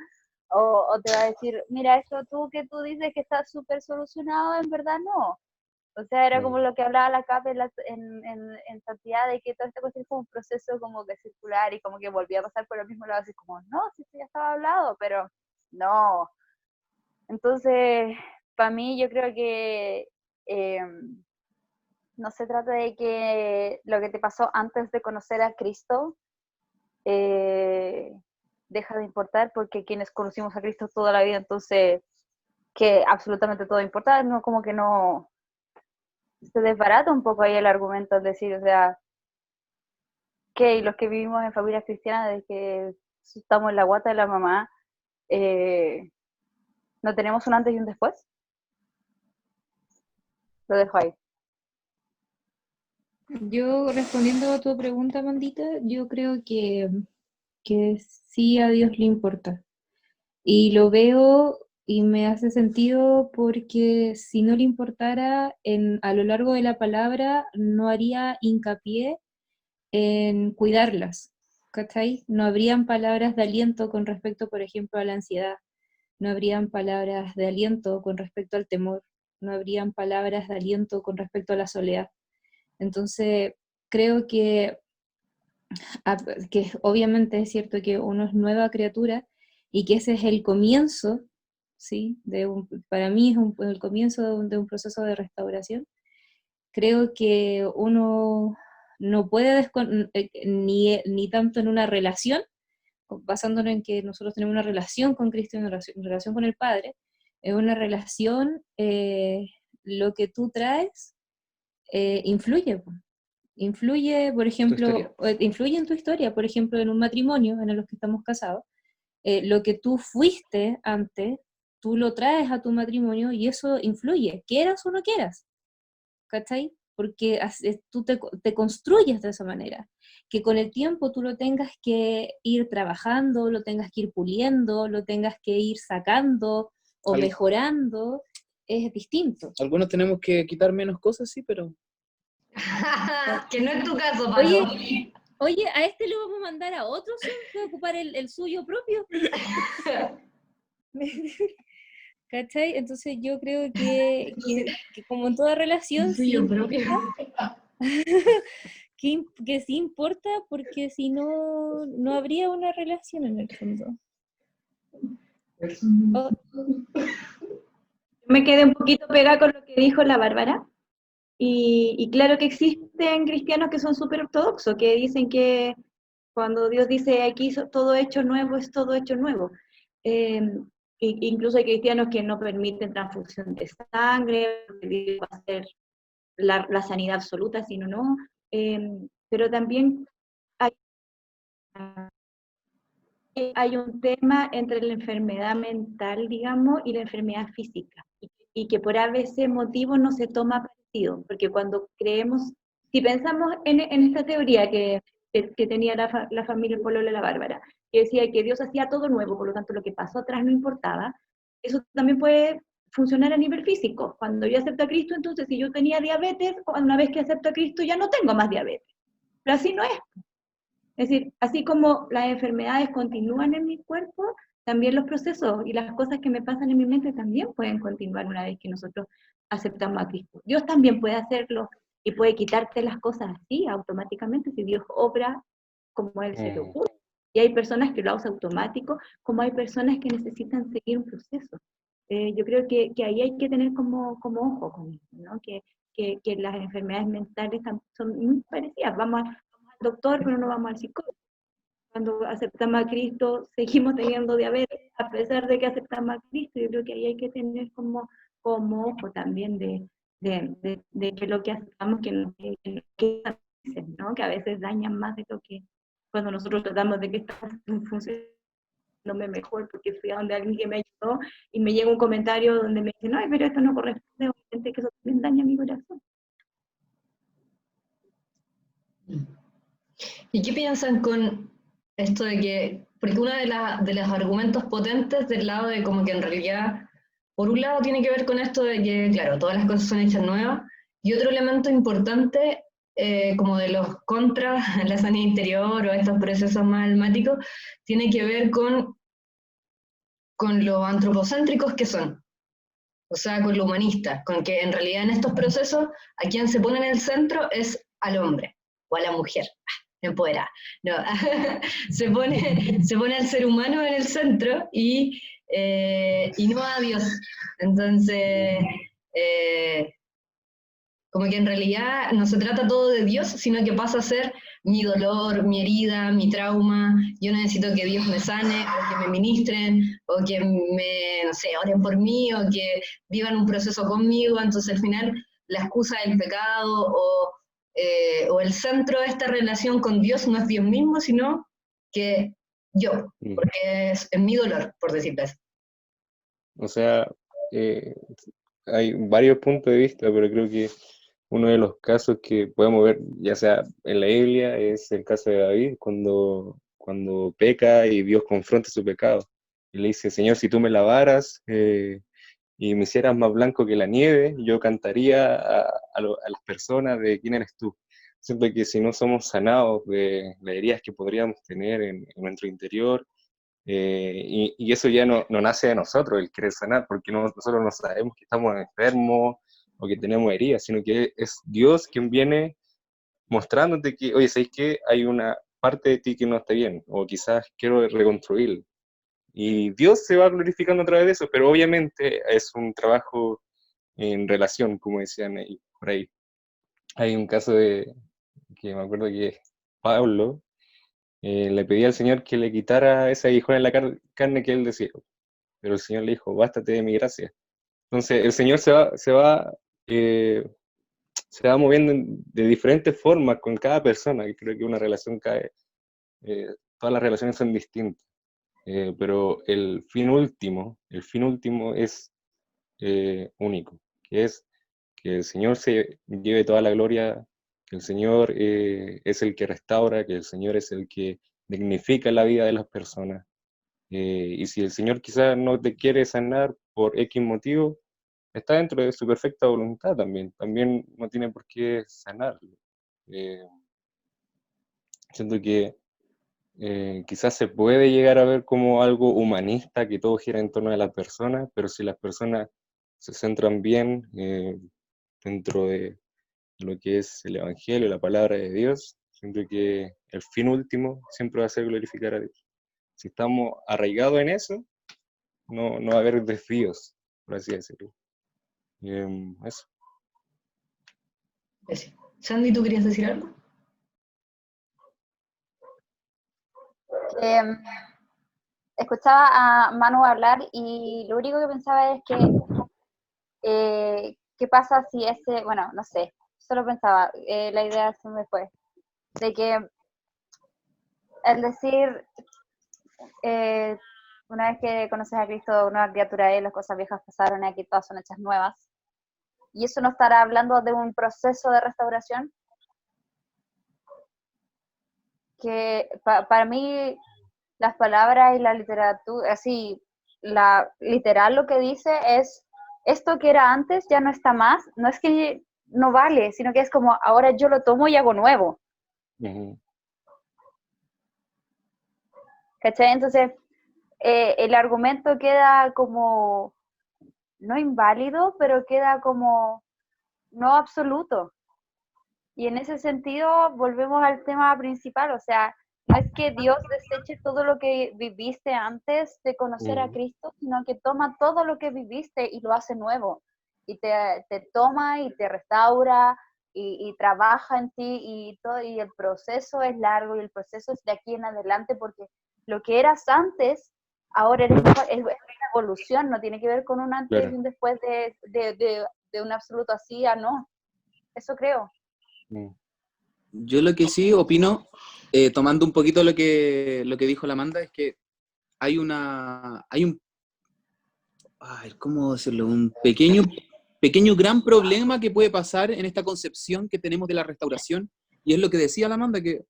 O te va a decir, mira, esto que tú dices que está súper solucionado, en verdad no. O sea, era como lo que hablaba la CAP en Santidad, de que todo esto es como un proceso como que circular y como que volvía a pasar por lo mismo lado, así como, no, si esto ya estaba hablado, pero no. Entonces, para mí yo creo que no se trata de que lo que te pasó antes de conocer a Cristo deja de importar, porque quienes conocimos a Cristo toda la vida, entonces que absolutamente todo importa, no, como que no se desbarata un poco ahí el argumento, es decir, o sea, que los que vivimos en familias cristianas, desde que estamos en la guata de la mamá, ¿no tenemos un antes y un después? Lo dejo ahí. Yo, respondiendo a tu pregunta, Mandita, yo creo que sí a Dios le importa. Y lo veo y me hace sentido porque si no le importara, a lo largo de la palabra no haría hincapié en cuidarlas, ¿cachai? No habrían palabras de aliento con respecto, por ejemplo, a la ansiedad, no habrían palabras de aliento con respecto al temor, no habrían palabras de aliento con respecto a la soledad. Entonces, creo que obviamente es cierto que uno es nueva criatura y que ese es el comienzo, ¿sí? Para mí es el comienzo de un proceso de restauración. Creo que uno no puede ni tanto en una relación, basándonos en que nosotros tenemos una relación con Cristo, una relación con el Padre, es una relación, lo que tú traes influye. Influye, por ejemplo, influye en tu historia, por ejemplo, en un matrimonio en los que estamos casados. Lo que tú fuiste antes, tú lo traes a tu matrimonio y eso influye, quieras o no quieras, ¿cachai? Porque tú te construyes de esa manera. Que con el tiempo tú lo tengas que ir trabajando, lo tengas que ir puliendo, lo tengas que ir sacando o mejorando, es distinto. Algunos tenemos que quitar menos cosas, sí, pero... Que no es tu caso, Pablo. Oye, a este le vamos a mandar a otro que va a ocupar el suyo propio. ¿Cachai? Entonces yo creo que como en toda relación, sí importa, que sí importa, porque si no, no habría una relación en el fondo. Me quedé un poquito pegada con lo que dijo la Bárbara. Y claro que existen cristianos que son súper ortodoxos, que dicen que cuando Dios dice aquí todo hecho nuevo, es todo hecho nuevo. Incluso hay cristianos que no permiten transfusión de sangre, que va a ser la sanidad absoluta, sino no. Pero también hay un tema entre la enfermedad mental, digamos, y la enfermedad física, y que por a veces motivo no se toma partido, porque cuando creemos, si pensamos en esta teoría que tenía la familia Polola de la Bárbara, que decía que Dios hacía todo nuevo, por lo tanto lo que pasó atrás no importaba, eso también puede funcionar a nivel físico. Cuando yo acepto a Cristo, entonces si yo tenía diabetes, una vez que acepto a Cristo ya no tengo más diabetes, pero así no es. Es decir, así como las enfermedades continúan en mi cuerpo, también los procesos y las cosas que me pasan en mi mente también pueden continuar una vez que nosotros aceptamos a Cristo. Dios también puede hacerlo y puede quitarte las cosas así automáticamente si Dios obra como Él se le ocurre. Y hay personas que lo hacen automático, como hay personas que necesitan seguir un proceso. Yo creo que ahí hay que tener como ojo con eso, ¿no? Que las enfermedades mentales son muy parecidas. Vamos al doctor, pero no vamos al psicólogo. Cuando aceptamos a Cristo, seguimos teniendo diabetes, a pesar de que aceptamos a Cristo. Yo creo que ahí hay que tener como ojo también de que lo que aceptamos ¿no? Que a veces dañan más de lo que cuando nosotros tratamos de que está funcionando mejor, porque fui a donde alguien que me ayudó y me llega un comentario donde me dice, no, pero esto no corresponde, obviamente que eso también daña mi corazón. ¿Y qué piensan con esto de que, porque uno de los argumentos potentes del lado de como que en realidad, por un lado tiene que ver con esto de que, claro, todas las cosas son hechas nuevas, y otro elemento importante, como de los contras a la sanidad interior o estos procesos más almáticos, tiene que ver con lo antropocéntricos que son, o sea, con lo humanista, con que en realidad en estos procesos a quien se pone en el centro es al hombre o a la mujer. Empoderada. No, se pone al ser humano en el centro y no a Dios. Entonces, Como que en realidad no se trata todo de Dios, sino que pasa a ser mi dolor, mi herida, mi trauma. Yo necesito que Dios me sane, o que me ministren, o que me, no sé, oren por mí, o que vivan un proceso conmigo. Entonces al final la excusa del pecado o el centro de esta relación con Dios no es Dios mismo, sino que yo, porque es mi dolor, por decirlo así. O sea, hay varios puntos de vista, pero creo que uno de los casos que podemos ver, ya sea en la Biblia, es el caso de David, cuando peca y Dios confronta su pecado. Y le dice, Señor, si tú me lavaras y me hicieras más blanco que la nieve, yo cantaría a las personas de quién eres tú. Siento que si no somos sanados de las heridas que podríamos tener en nuestro interior, y eso ya no nace de nosotros, el querer sanar, porque nosotros no sabemos que estamos enfermos o que tenemos heridas, sino que es Dios quien viene mostrándote que, oye, ¿sabes qué? Hay una parte de ti que no está bien, o quizás quiero reconstruirlo. Y Dios se va glorificando a través de eso, pero obviamente es un trabajo en relación, como decían ahí, por ahí. Hay un caso que me acuerdo que Pablo le pedía al Señor que le quitara ese aguijón en la carne que él decía, pero el Señor le dijo, bástate de mi gracia. Entonces el Señor se va moviendo de diferentes formas con cada persona, y creo que una relación todas las relaciones son distintas, pero el fin último es único, que es que el Señor se lleve toda la gloria, que el Señor es el que restaura, que el Señor es el que dignifica la vida de las personas. Y si el Señor quizás no te quiere sanar por X motivo, está dentro de su perfecta voluntad también. También no tiene por qué sanarlo. Siento que quizás se puede llegar a ver como algo humanista, que todo gira en torno a las personas, pero si las personas se centran bien dentro de lo que es el Evangelio, la palabra de Dios, siento que el fin último siempre va a ser glorificar a Dios. Si estamos arraigados en eso, no va a haber desvíos, por así decirlo. Eso. Sandy, ¿tú querías decir algo? Escuchaba a Manu hablar y lo único que pensaba es que ¿qué pasa si bueno, no sé, solo pensaba, la idea se me fue, de que el decir, una vez que conoces a Cristo, nueva criatura es, las cosas viejas pasaron y aquí todas son hechas nuevas, y eso no estará hablando de un proceso de restauración, que para mí las palabras y la literatura, así, literal lo que dice es, esto que era antes ya no está más, no es que no vale, sino que es como, ahora yo lo tomo y hago nuevo. ¿Cachai? Entonces, el argumento queda como, no inválido, pero queda como no absoluto. Y en ese sentido, volvemos al tema principal, o sea, no es que Dios deseche todo lo que viviste antes de conocer a Cristo, sino que toma todo lo que viviste y lo hace nuevo. Y te toma y te restaura y trabaja en ti y todo, y el proceso es largo y el proceso es de aquí en adelante, porque lo que eras antes, ahora es una evolución, no tiene que ver con un antes y un después de un absoluto así a no. Eso creo. Yo lo que sí opino, tomando un poquito lo que dijo la Amanda, es que hay un, ¿cómo decirlo? Un pequeño gran problema que puede pasar en esta concepción que tenemos de la restauración, y es lo que decía la Amanda, que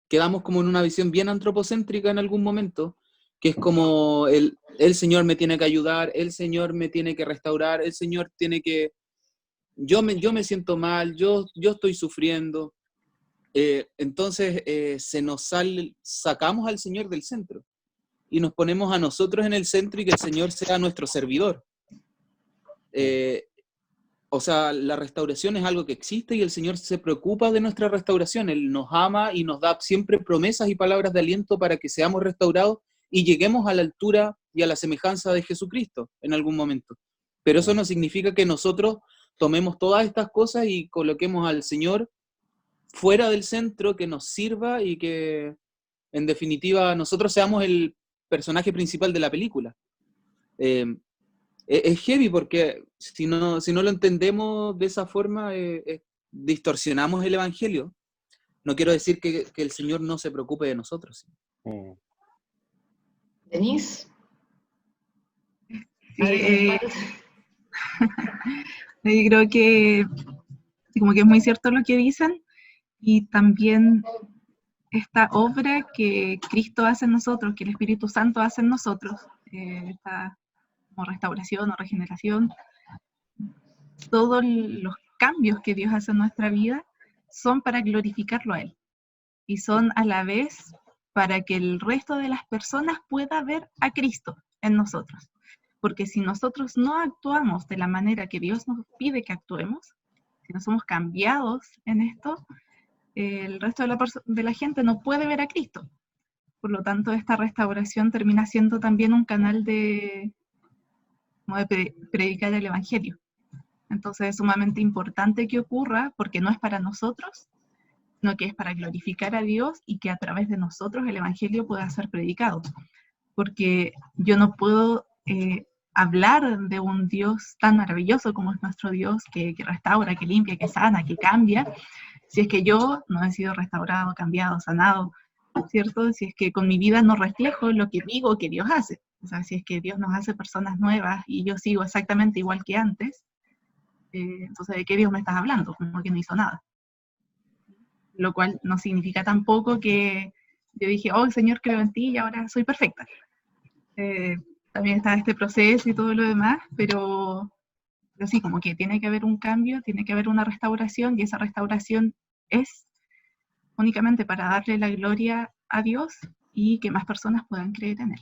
quedamos como en una visión bien antropocéntrica en algún momento, que es como el Señor me tiene que ayudar, el Señor me tiene que restaurar, el Señor tiene que... Yo me siento mal, yo estoy sufriendo. Entonces sacamos al Señor del centro y nos ponemos a nosotros en el centro y que el Señor sea nuestro servidor. O sea, la restauración es algo que existe y el Señor se preocupa de nuestra restauración. Él nos ama y nos da siempre promesas y palabras de aliento para que seamos restaurados y lleguemos a la altura y a la semejanza de Jesucristo en algún momento. Pero eso no significa que nosotros tomemos todas estas cosas y coloquemos al Señor fuera del centro, que nos sirva y que, en definitiva, nosotros seamos el personaje principal de la película. Es heavy porque si no lo entendemos de esa forma, distorsionamos el Evangelio. No quiero decir que el Señor no se preocupe de nosotros. ¿Denise? Sí, yo creo que como que es muy cierto lo que dicen, y también esta obra que Cristo hace en nosotros, que el Espíritu Santo hace en nosotros, esta como restauración o regeneración, todos los cambios que Dios hace en nuestra vida son para glorificarlo a Él, y son a la vez para que el resto de las personas pueda ver a Cristo en nosotros. Porque si nosotros no actuamos de la manera que Dios nos pide que actuemos, si no somos cambiados en esto, el resto de la gente no puede ver a Cristo. Por lo tanto, esta restauración termina siendo también un canal de predicar el Evangelio. Entonces es sumamente importante que ocurra, porque no es para nosotros, sino que es para glorificar a Dios y que a través de nosotros el Evangelio pueda ser predicado. Porque yo no puedo hablar de un Dios tan maravilloso como es nuestro Dios, que restaura, que limpia, que sana, que cambia, si es que yo no he sido restaurado, cambiado, sanado, ¿cierto? Si es que con mi vida no reflejo lo que digo que Dios hace. O sea, si es que Dios nos hace personas nuevas y yo sigo exactamente igual que antes, entonces ¿de qué Dios me estás hablando? Como que no hizo nada. Lo cual no significa tampoco que yo dije, oh Señor, creo en ti y ahora soy perfecta. También está este proceso y todo lo demás, pero sí, como que tiene que haber un cambio, tiene que haber una restauración, y esa restauración es únicamente para darle la gloria a Dios y que más personas puedan creer en Él.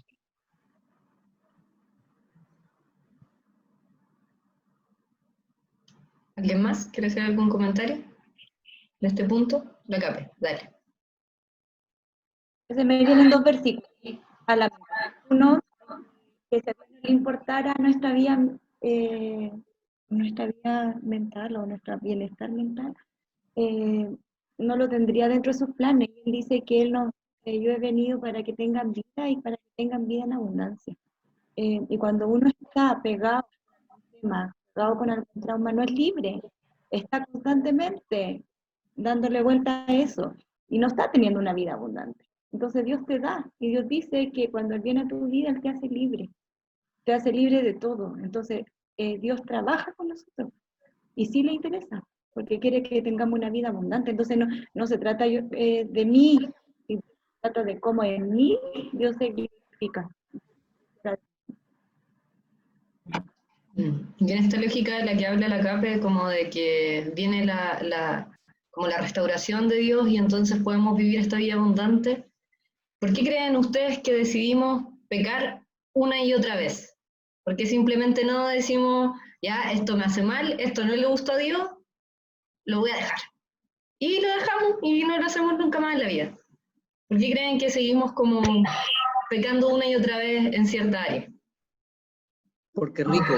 ¿Alguien más quiere hacer algún comentario de este punto? La Cape, dale. Se me vienen dos versículos a la mente. Uno, que si a Dios no le importara nuestra vida mental o nuestro bienestar mental, no lo tendría dentro de sus planes. Él dice que yo he venido para que tengan vida y para que tengan vida en abundancia. Y cuando uno está pegado a un tema, pegado con algún trauma, no es libre, está constantemente dándole vuelta a eso y no está teniendo una vida abundante. Entonces Dios te da, y Dios dice que cuando Él viene a tu vida, Él te hace libre de todo. Entonces Dios trabaja con nosotros y sí le interesa, porque quiere que tengamos una vida abundante. Entonces no se trata de mí, se trata de cómo en mí Dios se glorifica. Y en esta lógica de la que habla la Cape, como de que viene como la restauración de Dios y entonces podemos vivir esta vida abundante, ¿por qué creen ustedes que decidimos pecar una y otra vez? ¿Por qué simplemente no decimos, ya, esto me hace mal, esto no le gusta a Dios, lo voy a dejar? Y lo dejamos y no lo hacemos nunca más en la vida. ¿Por qué creen que seguimos como pecando una y otra vez en cierta área? Porque rico.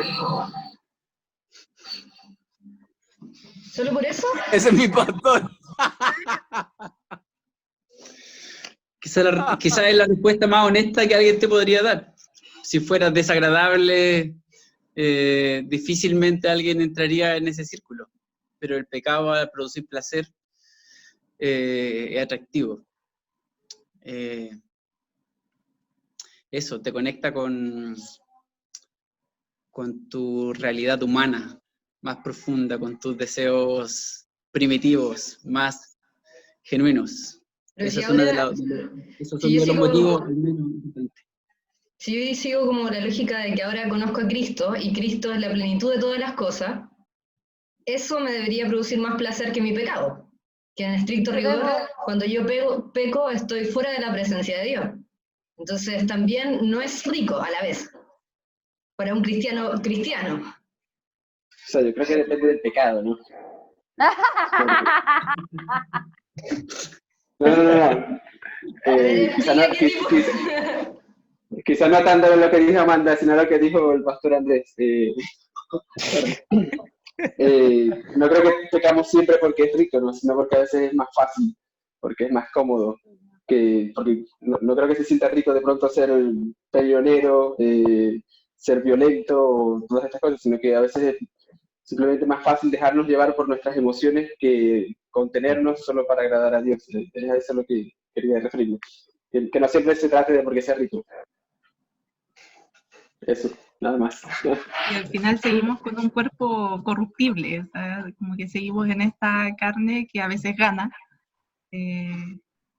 ¿Solo por eso? Ese es mi pastor. Quizá es la respuesta más honesta que alguien te podría dar. Si fueras desagradable, difícilmente alguien entraría en ese círculo. Pero el pecado, al producir placer, es atractivo. Eso, te conecta con tu realidad humana más profunda, con tus deseos primitivos, más genuinos. Esos son uno de los motivos importantes. Si yo sigo como la lógica de que ahora conozco a Cristo y Cristo es la plenitud de todas las cosas, eso me debería producir más placer que mi pecado. Que en estricto rigor, cuando yo peco, estoy fuera de la presencia de Dios. Entonces también no es rico a la vez, para un cristiano. O sea, yo creo que depende del pecado, ¿no? No. Quizá no tanto lo que dijo Amanda, sino lo que dijo el pastor Andrés. No creo que pecamos siempre porque es rico, ¿no? Sino porque a veces es más fácil, porque es más cómodo. Porque no creo que se sienta rico de pronto ser peleonero, ser violento, o todas estas cosas, sino que a veces es simplemente más fácil dejarnos llevar por nuestras emociones que contenernos solo para agradar a Dios. Es a eso a lo que quería referirme. Que no siempre se trate de porque sea rico. Eso, nada más. Y al final seguimos con un cuerpo corruptible, o sea, como que seguimos en esta carne que a veces gana.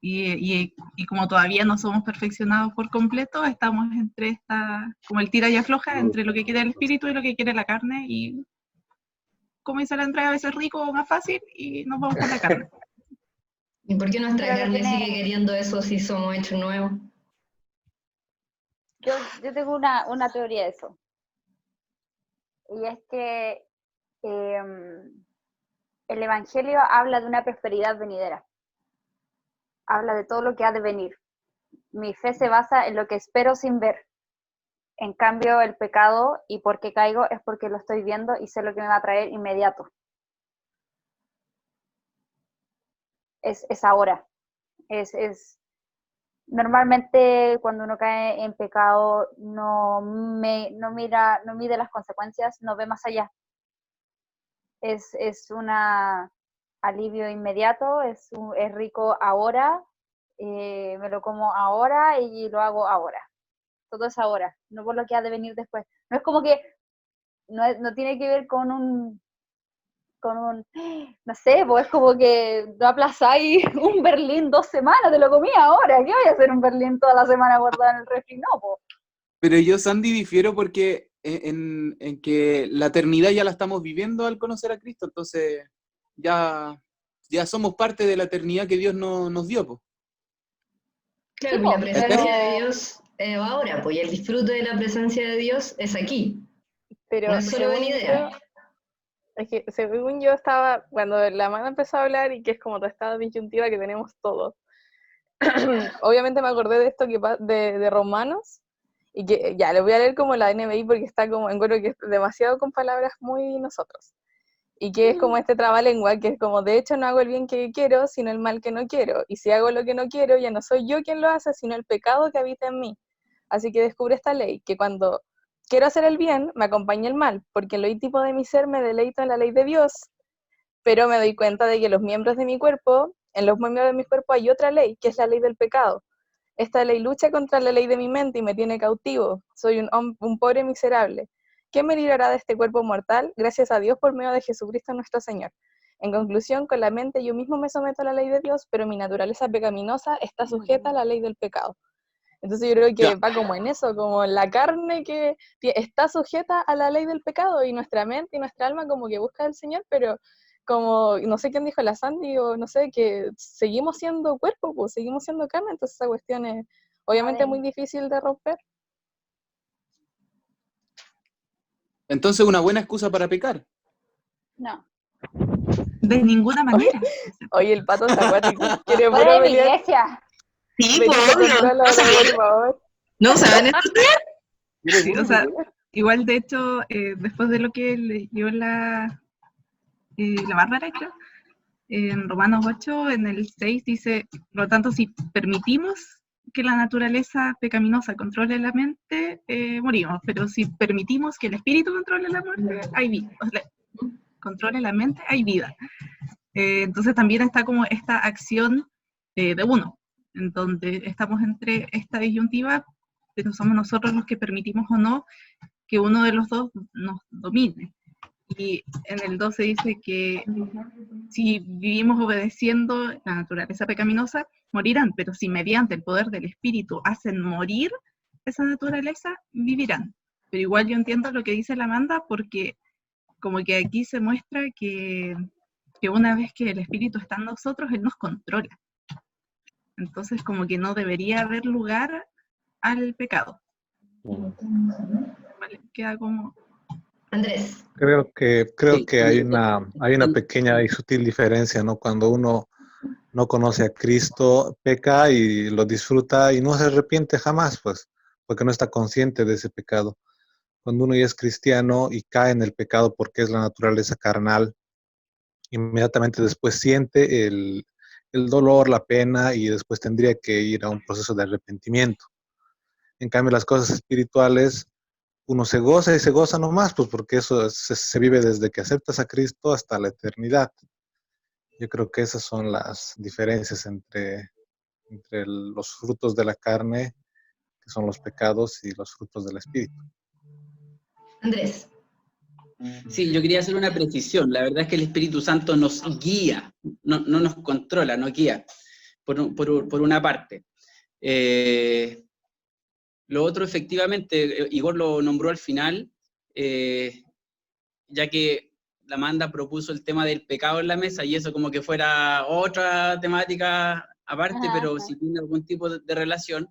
Y como todavía no somos perfeccionados por completo, estamos entre como el tira y afloja, entre lo que quiere el espíritu y lo que quiere la carne, y como dice la Andrea, a veces rico o más fácil, y nos vamos con la carne. ¿Y por qué nuestra Creo que carne tiene- sigue queriendo eso si somos hechos nuevos? Yo tengo una teoría de eso. Y es que el Evangelio habla de una prosperidad venidera. Habla de todo lo que ha de venir. Mi fe se basa en lo que espero sin ver. En cambio, el pecado y por qué caigo es porque lo estoy viendo y sé lo que me va a traer inmediato. Es ahora. Normalmente cuando uno cae en pecado no mide las consecuencias, no ve más allá. Es un alivio inmediato, es rico ahora, me lo como ahora y lo hago ahora. Todo es ahora, no por lo que ha de venir después. No es como que, no tiene que ver con un, no sé, pues es como que no aplazáis un Berlín 2 semanas, te lo comí ahora, ¿qué voy a hacer un Berlín toda la semana guardado en el refri? No, pues. Pero yo, Sandy, difiero porque en que la eternidad ya la estamos viviendo al conocer a Cristo, entonces ya somos parte de la eternidad que Dios nos dio, po. Claro, Sí, y la po, presencia de Dios ahora, pues, y el disfrute de la presencia de Dios es aquí. Pero No es solo según venidera. yo, es que según yo estaba, cuando la mano empezó a hablar y que es como toda esta disyuntiva que tenemos todos, obviamente me acordé de esto de Romanos, y que ya, le voy a leer como la NBI porque está como, encuentro que es demasiado con palabras muy nosotros. Y que es como este trabalengua, que es como, de hecho no hago el bien que quiero, sino el mal que no quiero. Y si hago lo que no quiero, ya no soy yo quien lo hace, sino el pecado que habita en mí. Así que descubre esta ley, que cuando quiero hacer el bien, me acompaña el mal, porque en lo íntimo de mi ser me deleito en la ley de Dios, pero me doy cuenta de que en los miembros de mi cuerpo hay otra ley, que es la ley del pecado. Esta ley lucha contra la ley de mi mente y me tiene cautivo. Soy un pobre miserable. ¿Qué me librará de este cuerpo mortal? Gracias a Dios por medio de Jesucristo nuestro Señor. En conclusión, con la mente yo mismo me someto a la ley de Dios, pero mi naturaleza pecaminosa está sujeta a la ley del pecado. Entonces yo creo que va como en eso, como en la carne que está sujeta a la ley del pecado, y nuestra mente y nuestra alma como que busca al Señor, pero como, no sé quién dijo, la Sandy, o no sé, que seguimos siendo cuerpo, pues seguimos siendo carne, entonces esa cuestión es obviamente muy difícil de romper. Entonces, una buena excusa para pecar. No. De ninguna manera. Oye, el pato está acuático. Quiere Fuera puro de mi pelear. iglesia. Sí, Benito, pues, obvio. controla, O sea, por favor. no se van a entender. Quiere Sí, puro o sea, pelear. igual de hecho, después de lo que leyó la Bárbara, creo, en Romanos 8, en el 6 dice, por lo tanto, si permitimos que la naturaleza pecaminosa controle la mente, morimos, pero si permitimos que el espíritu controle la muerte, hay vida. O sea, controle la mente, hay vida. Entonces también está como esta acción de uno, en donde estamos entre esta disyuntiva, pero somos nosotros los que permitimos o no que uno de los dos nos domine. Y en el 12 dice que si vivimos obedeciendo la naturaleza pecaminosa, morirán, pero si mediante el poder del Espíritu hacen morir esa naturaleza, vivirán. Pero igual yo entiendo lo que dice la Amanda, porque como que aquí se muestra que una vez que el Espíritu está en nosotros, Él nos controla. Entonces como que no debería haber lugar al pecado. ¿Vale? Queda como... Andrés. Creo Sí, que hay una pequeña y sutil diferencia, ¿no? Cuando uno no conoce a Cristo, peca y lo disfruta y no se arrepiente jamás, pues, porque no está consciente de ese pecado. Cuando uno ya es cristiano y cae en el pecado porque es la naturaleza carnal, inmediatamente después siente el dolor, la pena, y después tendría que ir a un proceso de arrepentimiento. En cambio, las cosas espirituales, uno se goza y se goza nomás, pues porque eso se vive desde que aceptas a Cristo hasta la eternidad. Yo creo que esas son las diferencias entre los frutos de la carne, que son los pecados, y los frutos del Espíritu. Andrés. Sí, yo quería hacer una precisión. La verdad es que el Espíritu Santo nos guía, no nos controla, nos guía, por una parte. Lo otro, efectivamente, Igor lo nombró al final, ya que la Amanda propuso el tema del pecado en la mesa, y eso como que fuera otra temática aparte, pero si tiene algún tipo de relación.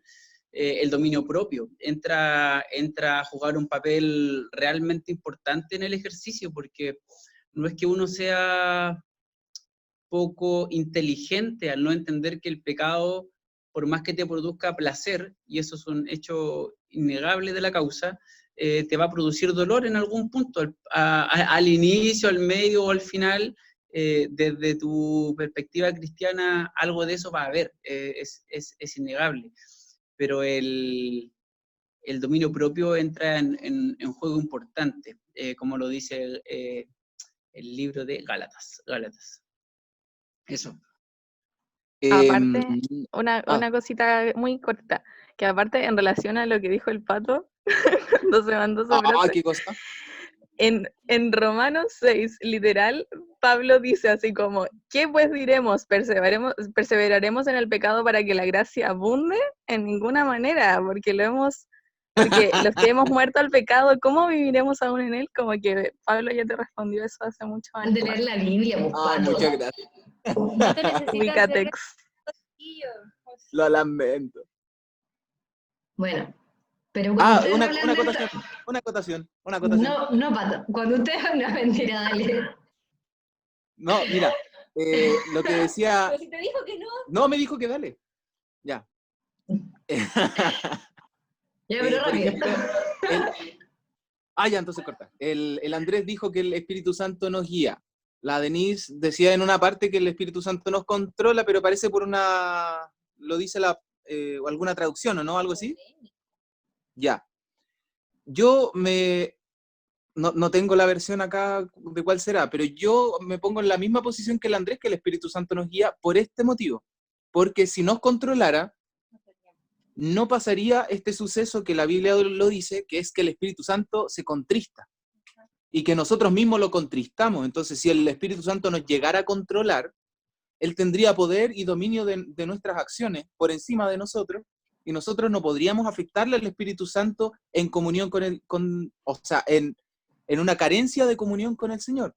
El dominio propio entra a jugar un papel realmente importante en el ejercicio, porque no es que uno sea poco inteligente al no entender que el pecado, por más que te produzca placer, y eso es un hecho innegable de la causa, te va a producir dolor en algún punto, al inicio, al medio o al final. Desde tu perspectiva cristiana, algo de eso va a haber, es innegable. Pero el dominio propio entra en juego importante, como lo dice el libro de Gálatas. Eso. Aparte, una cosita muy corta, que aparte en relación a lo que dijo el Pato, cuando se mandó su frase, ¿qué cosa? En Romanos 6, literal, Pablo dice así como, ¿qué pues diremos? ¿Perseveraremos en el pecado para que la gracia abunde? En ninguna manera, porque los que hemos muerto al pecado, ¿cómo viviremos aún en él? Como que Pablo ya te respondió eso hace mucho Han de leer la Biblia, pues, Pato. Muchas gracias. No te necesitas Ubicatex. Lo lamento. Bueno, pero cuando ustedes una acotación. No, Pato, cuando ustedes hablan, mentira, dale. No, mira, lo que decía... Pero si te dijo que no. No, me dijo que dale. Ya. Ya, pero por rápido. ejemplo, ya, entonces corta. El Andrés dijo que el Espíritu Santo nos guía. La Denise decía en una parte que el Espíritu Santo nos controla, pero parece por lo dice alguna traducción, ¿o no? Algo así. Ya. Yo no tengo la versión acá de cuál será, pero yo me pongo en la misma posición que el Andrés, que el Espíritu Santo nos guía por este motivo. Porque si nos controlara, no pasaría este suceso que la Biblia lo dice, que es que el Espíritu Santo se contrista y que nosotros mismos lo contristamos. Entonces, si el Espíritu Santo nos llegara a controlar, Él tendría poder y dominio de nuestras acciones por encima de nosotros, y nosotros no podríamos afectarle al Espíritu Santo en comunión en una carencia de comunión con el Señor.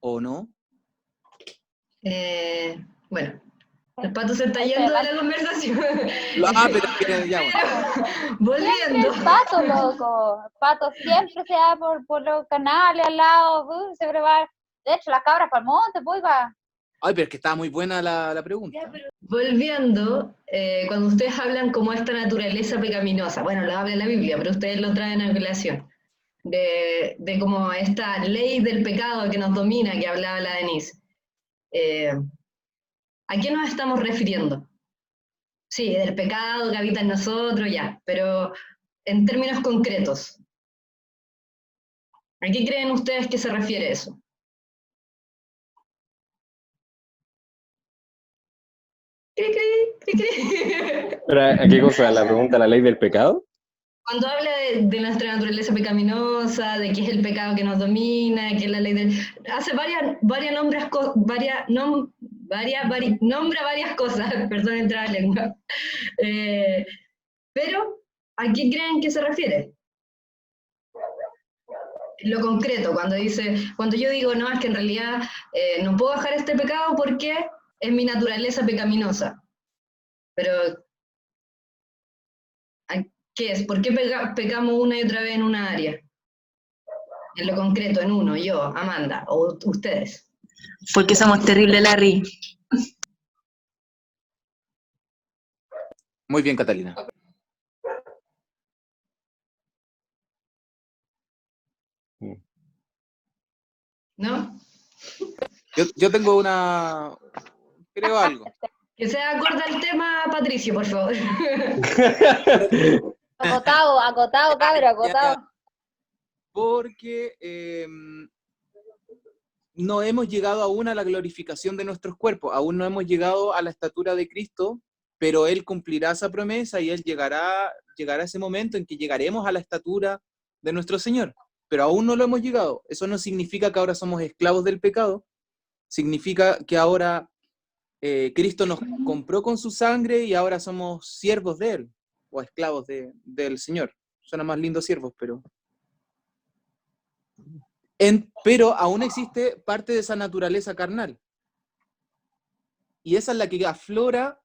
¿O no? Bueno, el Pato se está yendo de la conversación. Pero ya, volviendo. Siempre el Pato, loco. El Pato siempre se va por los canales al lado, siempre va. De hecho, las cabras para el monte, pues va. Ay, pero es que estaba muy buena la pregunta. Volviendo, cuando ustedes hablan como esta naturaleza pecaminosa, bueno, lo habla la Biblia, pero ustedes lo traen a relación, de como esta ley del pecado que nos domina, que hablaba la Denise. ¿A qué nos estamos refiriendo? Sí, del pecado que habita en nosotros, ya, pero en términos concretos, ¿a qué creen ustedes que se refiere eso? ¿Pero a qué cosa? ¿La pregunta, la ley del pecado? Cuando habla de nuestra naturaleza pecaminosa, de qué es el pecado que nos domina, qué es la ley del... Hace nombra varias cosas, perdón, entra la lengua. Pero, ¿a qué creen que se refiere? En lo concreto, cuando yo digo, no, es que en realidad no puedo bajar este pecado porque es mi naturaleza pecaminosa. Pero, ¿qué es? ¿Por qué pecamos una y otra vez en una área? En lo concreto, en uno, yo, Amanda, o ustedes. Porque somos terribles, Larry. Muy bien, Catalina. ¿No? Yo tengo creo algo. Que sea acorde al tema, Patricio, por favor. Acotado, cabro, acotado. Porque no hemos llegado aún a la glorificación de nuestros cuerpos, aún no hemos llegado a la estatura de Cristo, pero Él cumplirá esa promesa y Él llegará ese momento en que llegaremos a la estatura de nuestro Señor, pero aún no lo hemos llegado. Eso no significa que ahora somos esclavos del pecado, significa que ahora Cristo nos compró con su sangre y ahora somos siervos de Él, o esclavos del Señor. Suena más lindo siervos, pero aún existe parte de esa naturaleza carnal. Y esa es la que aflora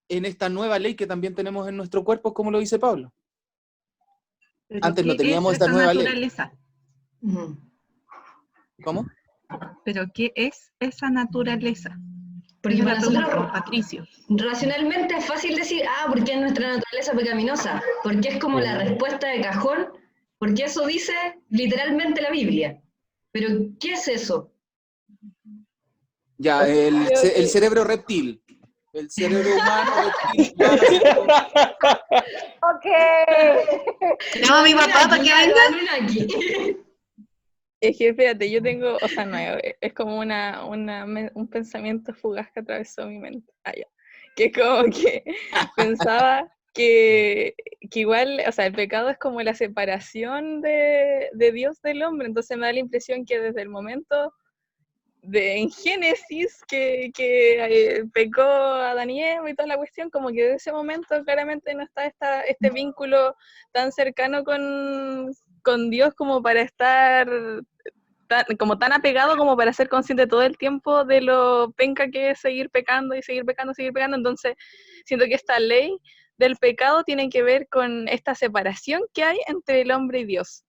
en esta nueva ley que también tenemos en nuestro cuerpo, como lo dice Pablo. ¿Pero antes no qué teníamos es esta esa nueva naturaleza? ley. ¿Cómo? ¿Pero qué es esa naturaleza? Porque para nosotros, Patricio. racionalmente es fácil decir, porque es nuestra naturaleza pecaminosa, porque es como la respuesta de cajón, porque eso dice literalmente la Biblia. Pero, ¿qué es eso? Ya, el cerebro reptil. El cerebro humano reptil. Ok. Tenemos a mi papá para que venga. Es que fíjate, yo tengo, o sea, no, es como un pensamiento fugaz que atravesó mi mente. Que como que pensaba que igual, o sea, el pecado es como la separación de Dios del hombre, entonces me da la impresión que desde el momento en Génesis que pecó Adán y Eva y toda la cuestión, como que de ese momento claramente no está este vínculo tan cercano con Dios como para estar tan apegado como para ser consciente todo el tiempo de lo penca que es seguir pecando y seguir pecando, entonces siento que esta ley del pecado tiene que ver con esta separación que hay entre el hombre y Dios.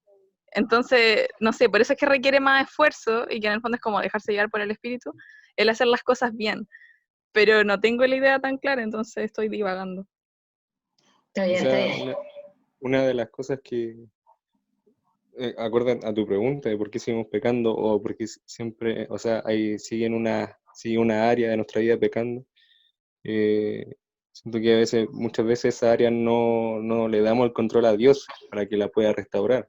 Entonces, no sé, por eso es que requiere más esfuerzo y que en el fondo es como dejarse llevar por el espíritu, el hacer las cosas bien. Pero no tengo la idea tan clara, entonces estoy divagando. Está bien, O sea, está bien. una de las cosas que, acorde a tu pregunta de por qué seguimos pecando o por qué siempre, o sea, sigue una área de nuestra vida pecando, siento que muchas veces esa área no le damos el control a Dios para que la pueda restaurar.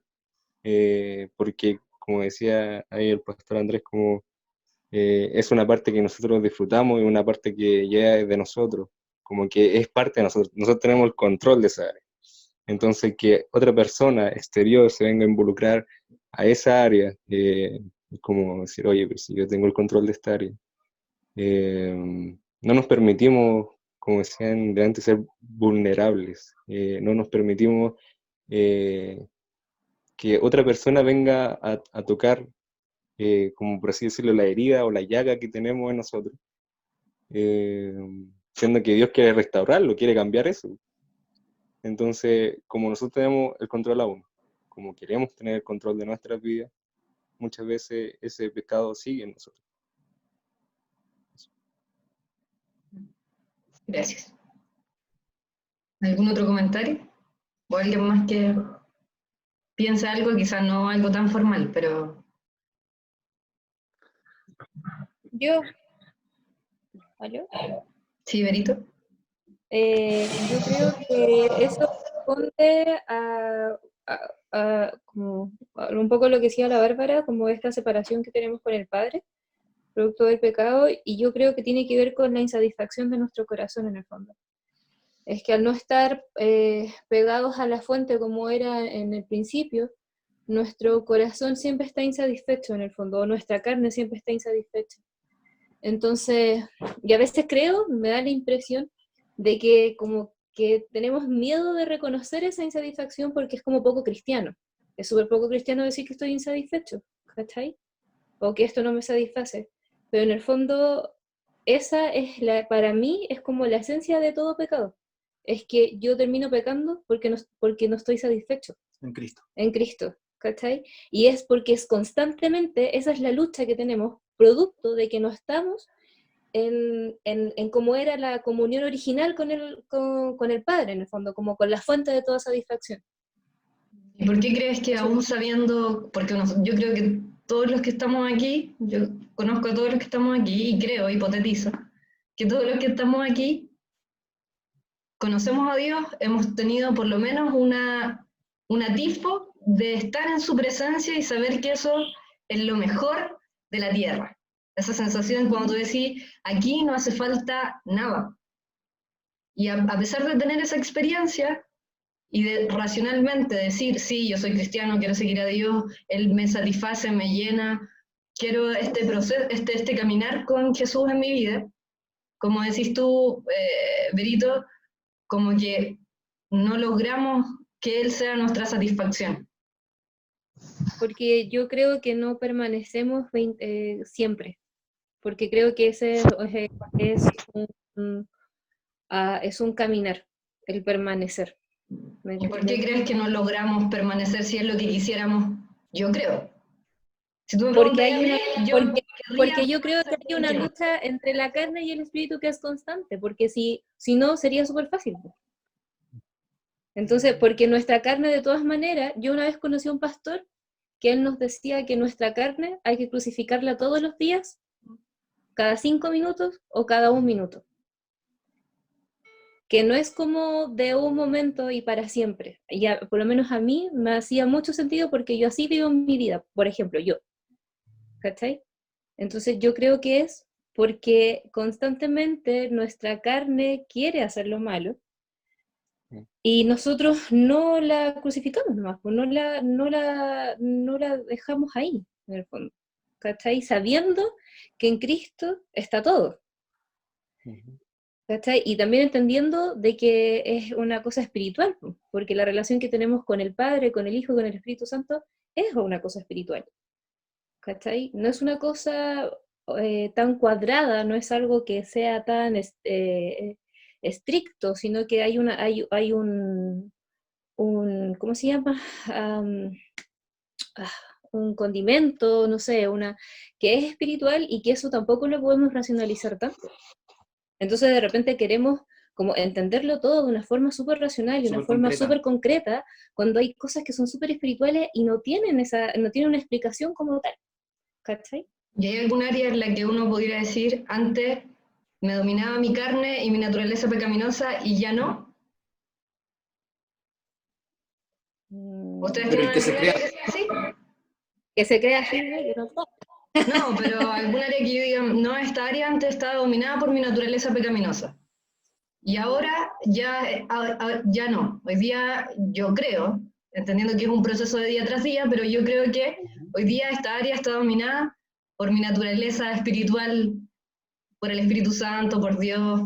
Porque, como decía ahí el pastor Andrés, como es una parte que nosotros disfrutamos y una parte que ya es de nosotros, como que es parte de nosotros tenemos el control de esa área. Entonces, que otra persona exterior se venga a involucrar a esa área, es como decir, oye, pues si yo tengo el control de esta área, no nos permitimos, como decían de antes, ser vulnerables, no nos permitimos que otra persona venga a tocar, como por así decirlo, la herida o la llaga que tenemos en nosotros, siendo que Dios quiere restaurarlo, quiere cambiar eso. Entonces, como nosotros tenemos el control aún, como queremos tener el control de nuestras vidas, muchas veces ese pecado sigue en nosotros. Gracias. ¿Algún otro comentario? ¿O alguien más que piensa algo, quizás no algo tan formal, pero... Yo. ¿Aló? Sí, Berito. Yo creo que eso responde como un poco lo que decía la Bárbara, como esta separación que tenemos con el Padre, producto del pecado, y yo creo que tiene que ver con la insatisfacción de nuestro corazón en el fondo. Es que al no estar pegados a la fuente como era en el principio, nuestro corazón siempre está insatisfecho en el fondo, o nuestra carne siempre está insatisfecha. Entonces, y a veces me da la impresión de que como que tenemos miedo de reconocer esa insatisfacción porque es como poco cristiano. Es súper poco cristiano decir que estoy insatisfecho, ¿cachai? O que esto no me satisface. Pero en el fondo, esa es para mí es como la esencia de todo pecado. Es que yo termino pecando porque no estoy satisfecho. En Cristo. En Cristo, ¿cachai? Y es porque es constantemente, esa es la lucha que tenemos, producto de que no estamos en cómo era la comunión original con el Padre, en el fondo, como con la fuente de toda satisfacción. ¿Y por qué crees que aún sabiendo, porque yo creo que todos los que estamos aquí, yo conozco a todos los que estamos aquí y creo, hipotetizo, que todos los que estamos aquí conocemos a Dios, hemos tenido por lo menos un atisbo de estar en su presencia y saber que eso es lo mejor de la tierra? Esa sensación cuando tú decís, aquí no hace falta nada. Y a pesar de tener esa experiencia, y de racionalmente decir, sí, yo soy cristiano, quiero seguir a Dios, Él me satisface, me llena, quiero este proceso, este caminar con Jesús en mi vida, como decís tú, Berito, como que no logramos que Él sea nuestra satisfacción. Porque yo creo que no permanecemos siempre, porque creo que ese es un caminar, el permanecer. ¿Y por qué crees que no logramos permanecer si es lo que quisiéramos? Yo creo. Si tú me porque yo creo que hay una lucha entre la carne y el espíritu que es constante, porque si no sería súper fácil. Entonces, porque nuestra carne de todas maneras, yo una vez conocí a un pastor que él nos decía que nuestra carne hay que crucificarla todos los días, cada 5 minutos o cada 1 minuto. Que no es como de un momento y para siempre. Ya, por lo menos a mí me hacía mucho sentido porque yo así vivo mi vida, por ejemplo, yo. ¿Cachai? Entonces yo creo que es porque constantemente nuestra carne quiere hacer lo malo y nosotros no la crucificamos nomás, pues no la dejamos ahí, en el fondo. ¿Cachai? Sabiendo que en Cristo está todo. ¿Cachai? Y también entendiendo de que es una cosa espiritual, porque la relación que tenemos con el Padre, con el Hijo, con el Espíritu Santo, es una cosa espiritual. ¿Cachai? No es una cosa tan cuadrada, no es algo que sea tan estricto, sino que hay un ¿cómo se llama? Un condimento, no sé, que es espiritual y que eso tampoco lo podemos racionalizar tanto. Entonces de repente queremos como entenderlo todo de una forma súper racional y una forma súper concreta, cuando hay cosas que son súper espirituales y no tienen una explicación como tal. ¿Cachai? ¿Y hay algún área en la que uno pudiera decir, antes me dominaba mi carne y mi naturaleza pecaminosa y ya no? ¿Ustedes tienen que se crea así? Que se crea así, ¿no? No, pero algún área que yo diga, no, esta área antes estaba dominada por mi naturaleza pecaminosa. Y ahora ya no. Hoy día yo creo, entendiendo que es un proceso de día tras día, pero yo creo que hoy día esta área está dominada por mi naturaleza espiritual, por el Espíritu Santo, por Dios,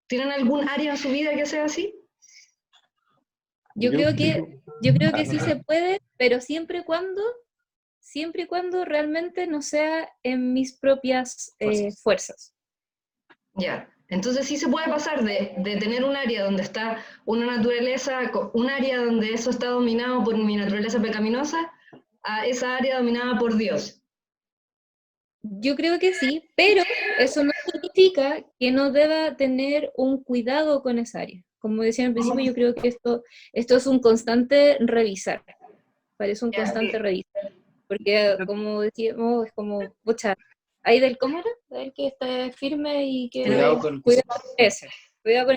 ¿Tienen algún área en su vida que sea así? Yo creo que sí se puede, pero siempre y cuando realmente no sea en mis propias fuerzas. Ya, entonces sí se puede pasar de tener un área donde está una naturaleza, un área donde eso está dominado por mi naturaleza pecaminosa, a esa área dominada por Dios. Yo creo que sí, pero eso no significa que no deba tener un cuidado con esa área. Como decía al principio, yo creo que esto es un constante revisar. Parece un constante revisar. Porque como decíamos, es como, pucha, hay del cómo era, del que está firme y que cuidado con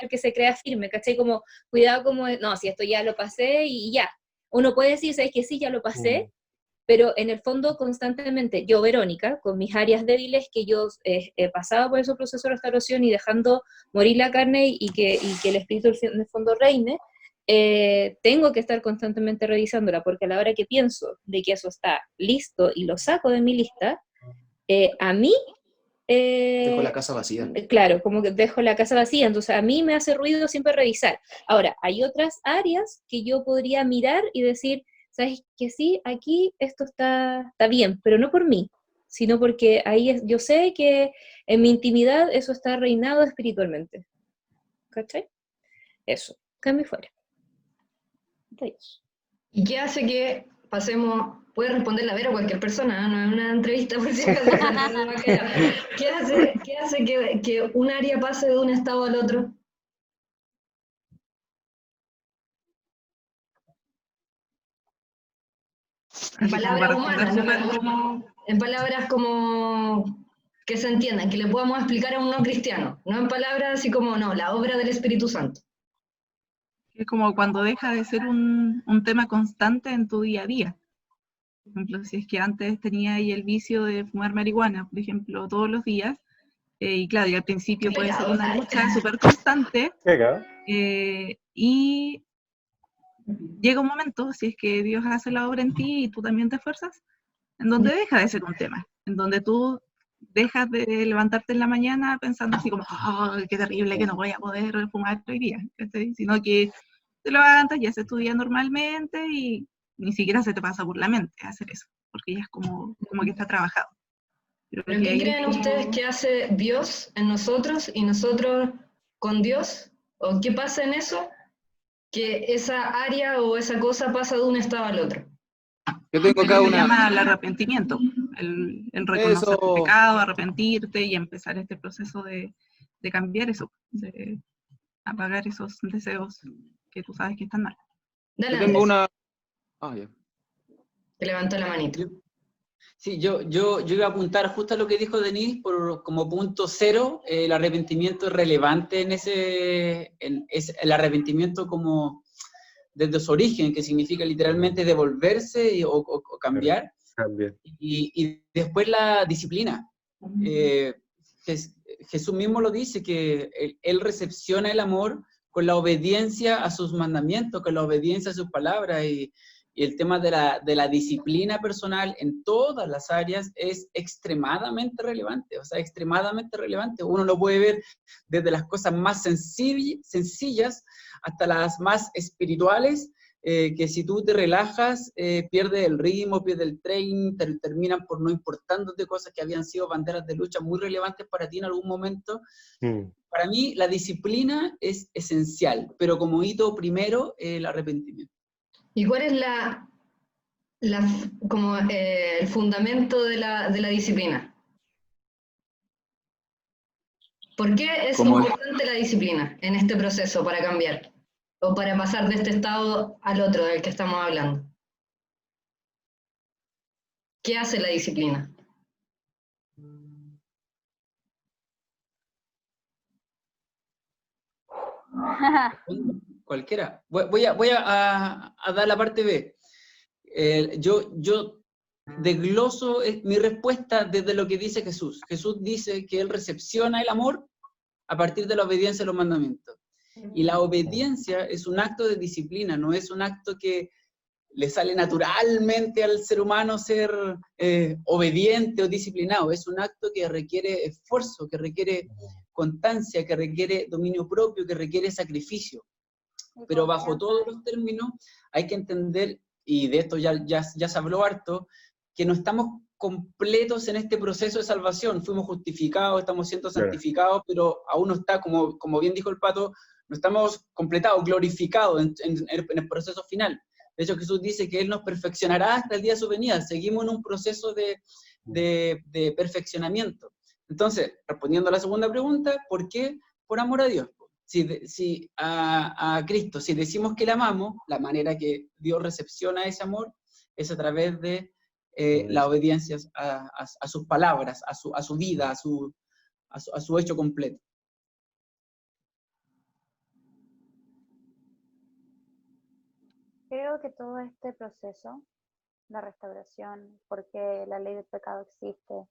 el que se crea firme, ¿cachai? Como cuidado como, no, si esto ya lo pasé y ya. Uno puede decir, ¿sabes que sí, ya lo pasé? Pero en el fondo constantemente, yo, Verónica, con mis áreas débiles que yo he pasado por ese proceso de restauración y dejando morir la carne y que el espíritu en el fondo reine, tengo que estar constantemente revisándola, porque a la hora que pienso de que eso está listo y lo saco de mi lista, a mí... dejo la casa vacía. Claro, como que dejo la casa vacía, entonces a mí me hace ruido siempre revisar. Ahora, hay otras áreas que yo podría mirar y decir, ¿sabes que sí? Aquí esto está bien, pero no por mí, sino porque ahí yo sé que en mi intimidad eso está reinado espiritualmente. ¿Cachai? Eso, cambio fuera. ¿Y qué hace que pasemos, puede responder la Vera o cualquier persona, no es una entrevista por si acaso, ¿qué hace que un área pase de un estado al otro? En Así como palabras para responder humanas, súper como... en palabras como que se entiendan, que le podamos explicar a un no cristiano, no en palabras así como, no, la obra del Espíritu Santo. Es como cuando deja de ser un tema constante en tu día a día. Por ejemplo, si es que antes tenía ahí el vicio de fumar marihuana, por ejemplo, todos los días, y claro, y al principio puede ser una lucha súper constante, y llega un momento, si es que Dios hace la obra en ti y tú también te esfuerzas, en donde deja de ser un tema, en donde tú dejas de levantarte en la mañana pensando así como, oh, qué terrible que no voy a poder fumar hoy día, ¿cachai? Sino que te levantas y haces tu día normalmente y ni siquiera se te pasa por la mente hacer eso, porque ya es como que está trabajado. ¿Pero qué creen ustedes que hace Dios en nosotros y nosotros con Dios? ¿O qué pasa en eso? Que esa área o esa cosa pasa de un estado al otro. Yo tengo acá Se una... llama el arrepentimiento, el reconocer tu pecado, arrepentirte y empezar este proceso de cambiar eso, de apagar esos deseos que tú sabes que están mal. Dale, Yo tengo Andrés. una... ya. Que levantó la manita. Sí, yo iba a apuntar justo a lo que dijo Denise como punto cero. El arrepentimiento es relevante el arrepentimiento como desde su origen, que significa literalmente devolverse o cambiar. Y después la disciplina. Jesús mismo lo dice, que él recepciona el amor con la obediencia a sus mandamientos, con la obediencia a sus palabras, y el tema de la disciplina personal en todas las áreas es extremadamente relevante, o sea, extremadamente relevante. Uno lo puede ver desde las cosas más sencillas hasta las más espirituales, que si tú te relajas, pierdes el ritmo, pierdes el tren, terminan por no importándote cosas que habían sido banderas de lucha muy relevantes para ti en algún momento. Para mí la disciplina es esencial, pero como hito primero, el arrepentimiento. ¿Y cuál es el fundamento de la disciplina? ¿Por qué es importante la disciplina en este proceso para cambiar? O para pasar de este estado al otro del que estamos hablando. ¿Qué hace la disciplina? Cualquiera. Voy a dar la parte B. Yo desgloso mi respuesta desde lo que dice Jesús. Jesús dice que él recepciona el amor a partir de la obediencia a los mandamientos. Y la obediencia es un acto de disciplina, no es un acto que le sale naturalmente al ser humano ser obediente o disciplinado. Es un acto que requiere esfuerzo, que requiere constancia, que requiere dominio propio, que requiere sacrificio. Pero bajo todos los términos hay que entender, y de esto ya se habló harto, que no estamos completos en este proceso de salvación. Fuimos justificados, estamos siendo santificados, pero aún no está, como bien dijo el Pato, no estamos completados, glorificados en el proceso final. De hecho, Jesús dice que Él nos perfeccionará hasta el día de su venida. Seguimos en un proceso de perfeccionamiento. Entonces, respondiendo a la segunda pregunta, ¿por qué? Por amor a Dios. Si a Cristo, si decimos que le amamos, la manera que Dios recepciona ese amor es a través de la obediencia a sus palabras, a su vida, a su hecho completo. Creo que todo este proceso, la restauración, por qué la ley del pecado existe,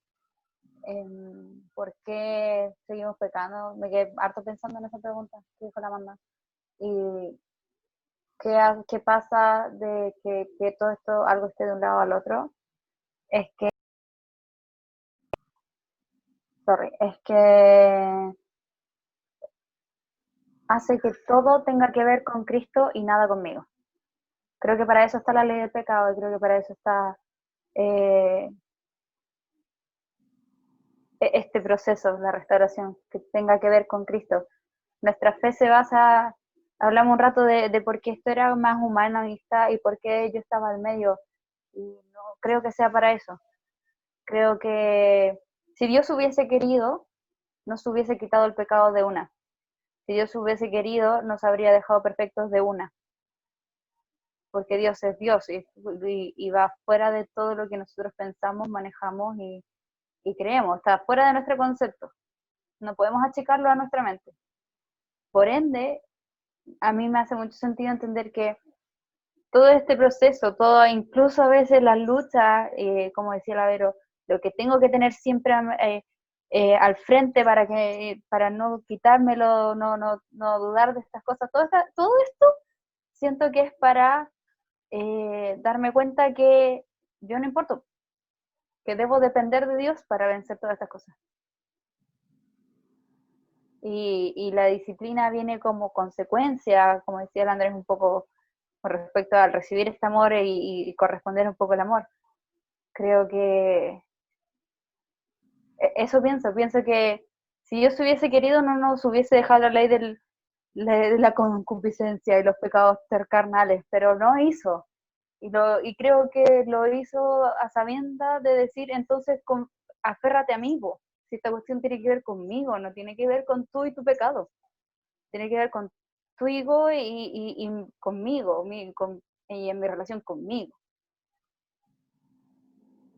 por qué seguimos pecando, me quedé harto pensando en esa pregunta que dijo la mamá. Y qué pasa de que todo esto, algo esté de un lado al otro, es que hace que todo tenga que ver con Cristo y nada conmigo. Creo que para eso está la ley del pecado, y creo que para eso está este proceso, la restauración, que tenga que ver con Cristo. Nuestra fe se basa, hablamos un rato de por qué esto era más humanista y por qué yo estaba al medio, y no creo que sea para eso. Creo que si Dios hubiese querido, no se hubiese quitado el pecado de una. Si Dios hubiese querido, nos habría dejado perfectos de una. porque Dios es Dios y va fuera de todo lo que nosotros pensamos, manejamos y creemos, está fuera de nuestro concepto. No podemos achicarlo a nuestra mente. Por ende, a mí me hace mucho sentido entender que todo este proceso, todo, incluso a veces las luchas, como decía la Vero, lo que tengo que tener siempre al frente para no quitármelo, no dudar de estas cosas, todo esto siento que es para darme cuenta que yo no importo, que debo depender de Dios para vencer todas estas cosas. Y la disciplina viene como consecuencia, como decía el Andrés, un poco con respecto al recibir este amor y corresponder un poco el amor. Creo que eso pienso que si Dios hubiese querido no nos hubiese dejado la ley de la concupiscencia y los pecados carnales, pero no hizo. Y creo que lo hizo a sabiendas de decir, entonces aférrate a mí, vos. Si esta cuestión tiene que ver conmigo, no tiene que ver con tú y tu pecado. Tiene que ver con tu ego y conmigo, y en mi relación conmigo.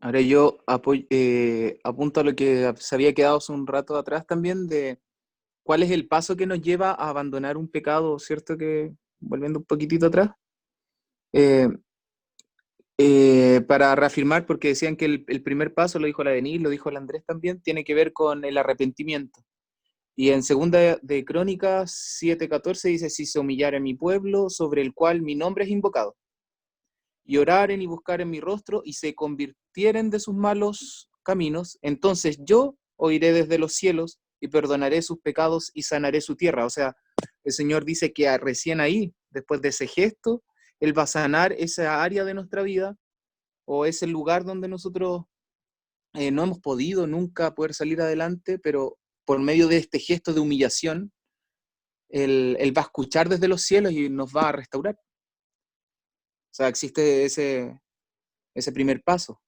Ahora yo apunto a lo que se había quedado hace un rato atrás también, de cuál es el paso que nos lleva a abandonar un pecado, ¿cierto? Que, volviendo un poquitito atrás, para reafirmar, porque decían que el primer paso, lo dijo la Denise, lo dijo el Andrés también, tiene que ver con el arrepentimiento. Y en segunda de Crónicas 7:14 dice, si se humillare mi pueblo, sobre el cual mi nombre es invocado, y oraren y buscaren mi rostro, y se convirtieren de sus malos caminos, entonces yo oiré desde los cielos, y perdonaré sus pecados, y sanaré su tierra. O sea, el Señor dice que recién ahí, después de ese gesto, Él va a sanar esa área de nuestra vida, o ese lugar donde nosotros no hemos podido nunca poder salir adelante, pero por medio de este gesto de humillación, Él va a escuchar desde los cielos y nos va a restaurar. O sea, existe ese primer paso.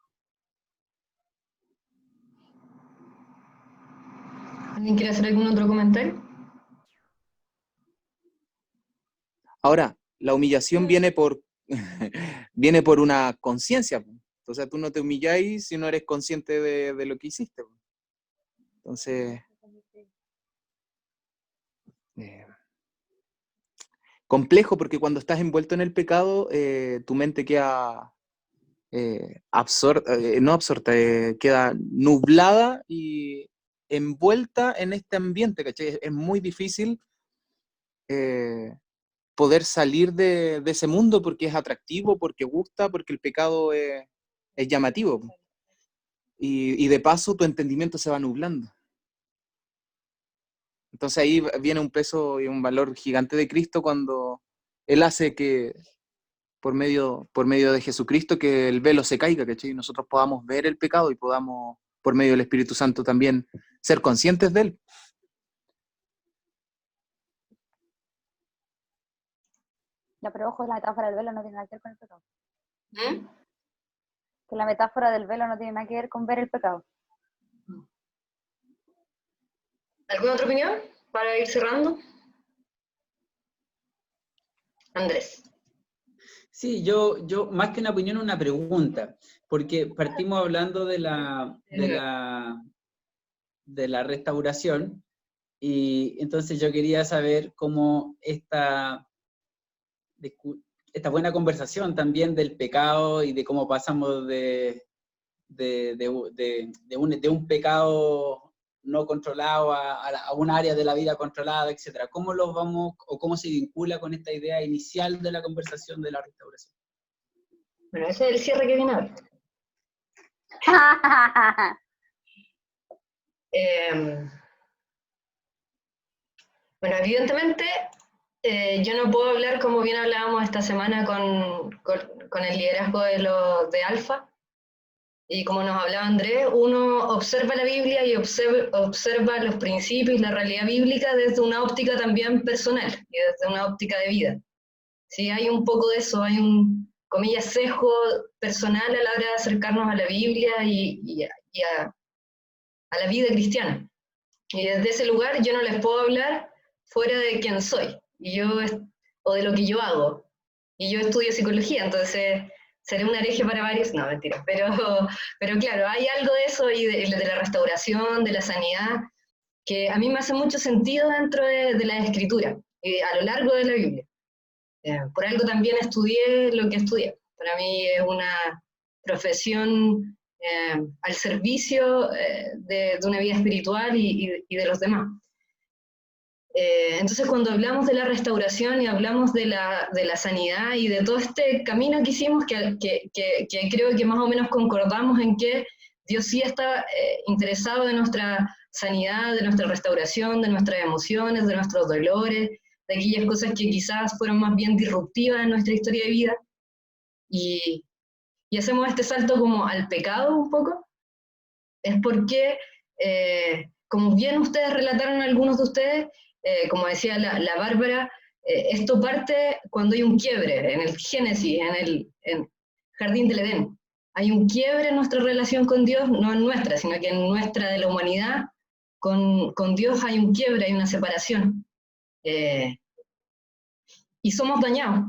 ¿Alguien quiere hacer algún otro comentario? Ahora, la humillación viene por una conciencia. O sea, tú no te humilláis si no eres consciente de lo que hiciste. Entonces, complejo, porque cuando estás envuelto en el pecado, tu mente queda queda nublada y envuelta en este ambiente, ¿cachai? Es muy difícil poder salir de ese mundo porque es atractivo, porque gusta, porque el pecado es llamativo. Y de paso tu entendimiento se va nublando. Entonces ahí viene un peso y un valor gigante de Cristo cuando Él hace que, por medio de Jesucristo, que el velo se caiga, ¿cachai? Y nosotros podamos ver el pecado y podamos, por medio del Espíritu Santo, también ser conscientes de él. Ya, pero ojo, la metáfora del velo no tiene nada que ver con el pecado. Que la metáfora del velo no tiene nada que ver con ver el pecado. ¿Alguna otra opinión para ir cerrando? Andrés. Sí, yo más que una opinión, una pregunta, porque partimos hablando de la restauración, y entonces yo quería saber cómo esta buena conversación también del pecado y de cómo pasamos de un pecado no controlado a un área de la vida controlada, etcétera. ¿Cómo los vamos, o cómo se vincula con esta idea inicial de la conversación de la restauración? Bueno, ese es el cierre que viene ahora. Bueno, evidentemente yo no puedo hablar como bien hablábamos esta semana con el liderazgo de Alfa, y como nos hablaba Andrés, uno observa la Biblia y observa los principios y la realidad bíblica desde una óptica también personal y desde una óptica de vida. Sí, hay un poco de eso, hay un, comillas, sesgo personal a la hora de acercarnos a la Biblia y a la vida cristiana. Y desde ese lugar yo no les puedo hablar fuera de quién soy o de lo que yo hago. y yo estudio psicología, entonces seré un hereje para varios, no, mentira, pero claro, hay algo de eso y de la restauración, de la sanidad, que a mí me hace mucho sentido dentro de la escritura, a lo largo de la Biblia. Por algo también estudié lo que estudié. Para mí es una profesión al servicio de una vida espiritual y de los demás. Entonces cuando hablamos de la restauración y hablamos de la sanidad y de todo este camino que hicimos, que creo que más o menos concordamos en que Dios sí está interesado en nuestra sanidad, de nuestra restauración, de nuestras emociones, de nuestros dolores, de aquellas cosas que quizás fueron más bien disruptivas en nuestra historia de vida, y hacemos este salto como al pecado un poco, es porque, como bien ustedes relataron, algunos de ustedes, como decía la Bárbara, esto parte cuando hay un quiebre, en el Génesis, en el Jardín del Edén. Hay un quiebre en nuestra relación con Dios, no en nuestra, sino que en nuestra de la humanidad, con Dios hay un quiebre, hay una separación. Y somos dañados.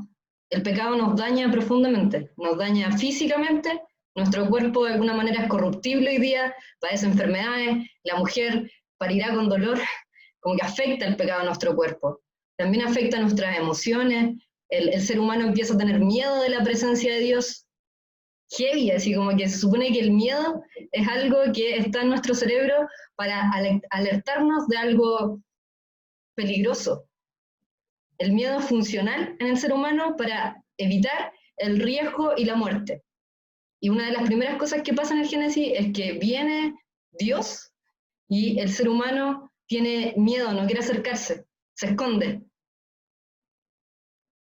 El pecado nos daña profundamente, nos daña físicamente, nuestro cuerpo de alguna manera es corruptible hoy día, padece enfermedades, la mujer parirá con dolor, como que afecta el pecado a nuestro cuerpo. También afecta nuestras emociones, el ser humano empieza a tener miedo de la presencia de Dios, heavy, así como que se supone que el miedo es algo que está en nuestro cerebro para alertarnos de algo peligroso. El miedo es funcional en el ser humano para evitar el riesgo y la muerte. Y una de las primeras cosas que pasa en el Génesis es que viene Dios y el ser humano tiene miedo, no quiere acercarse, se esconde.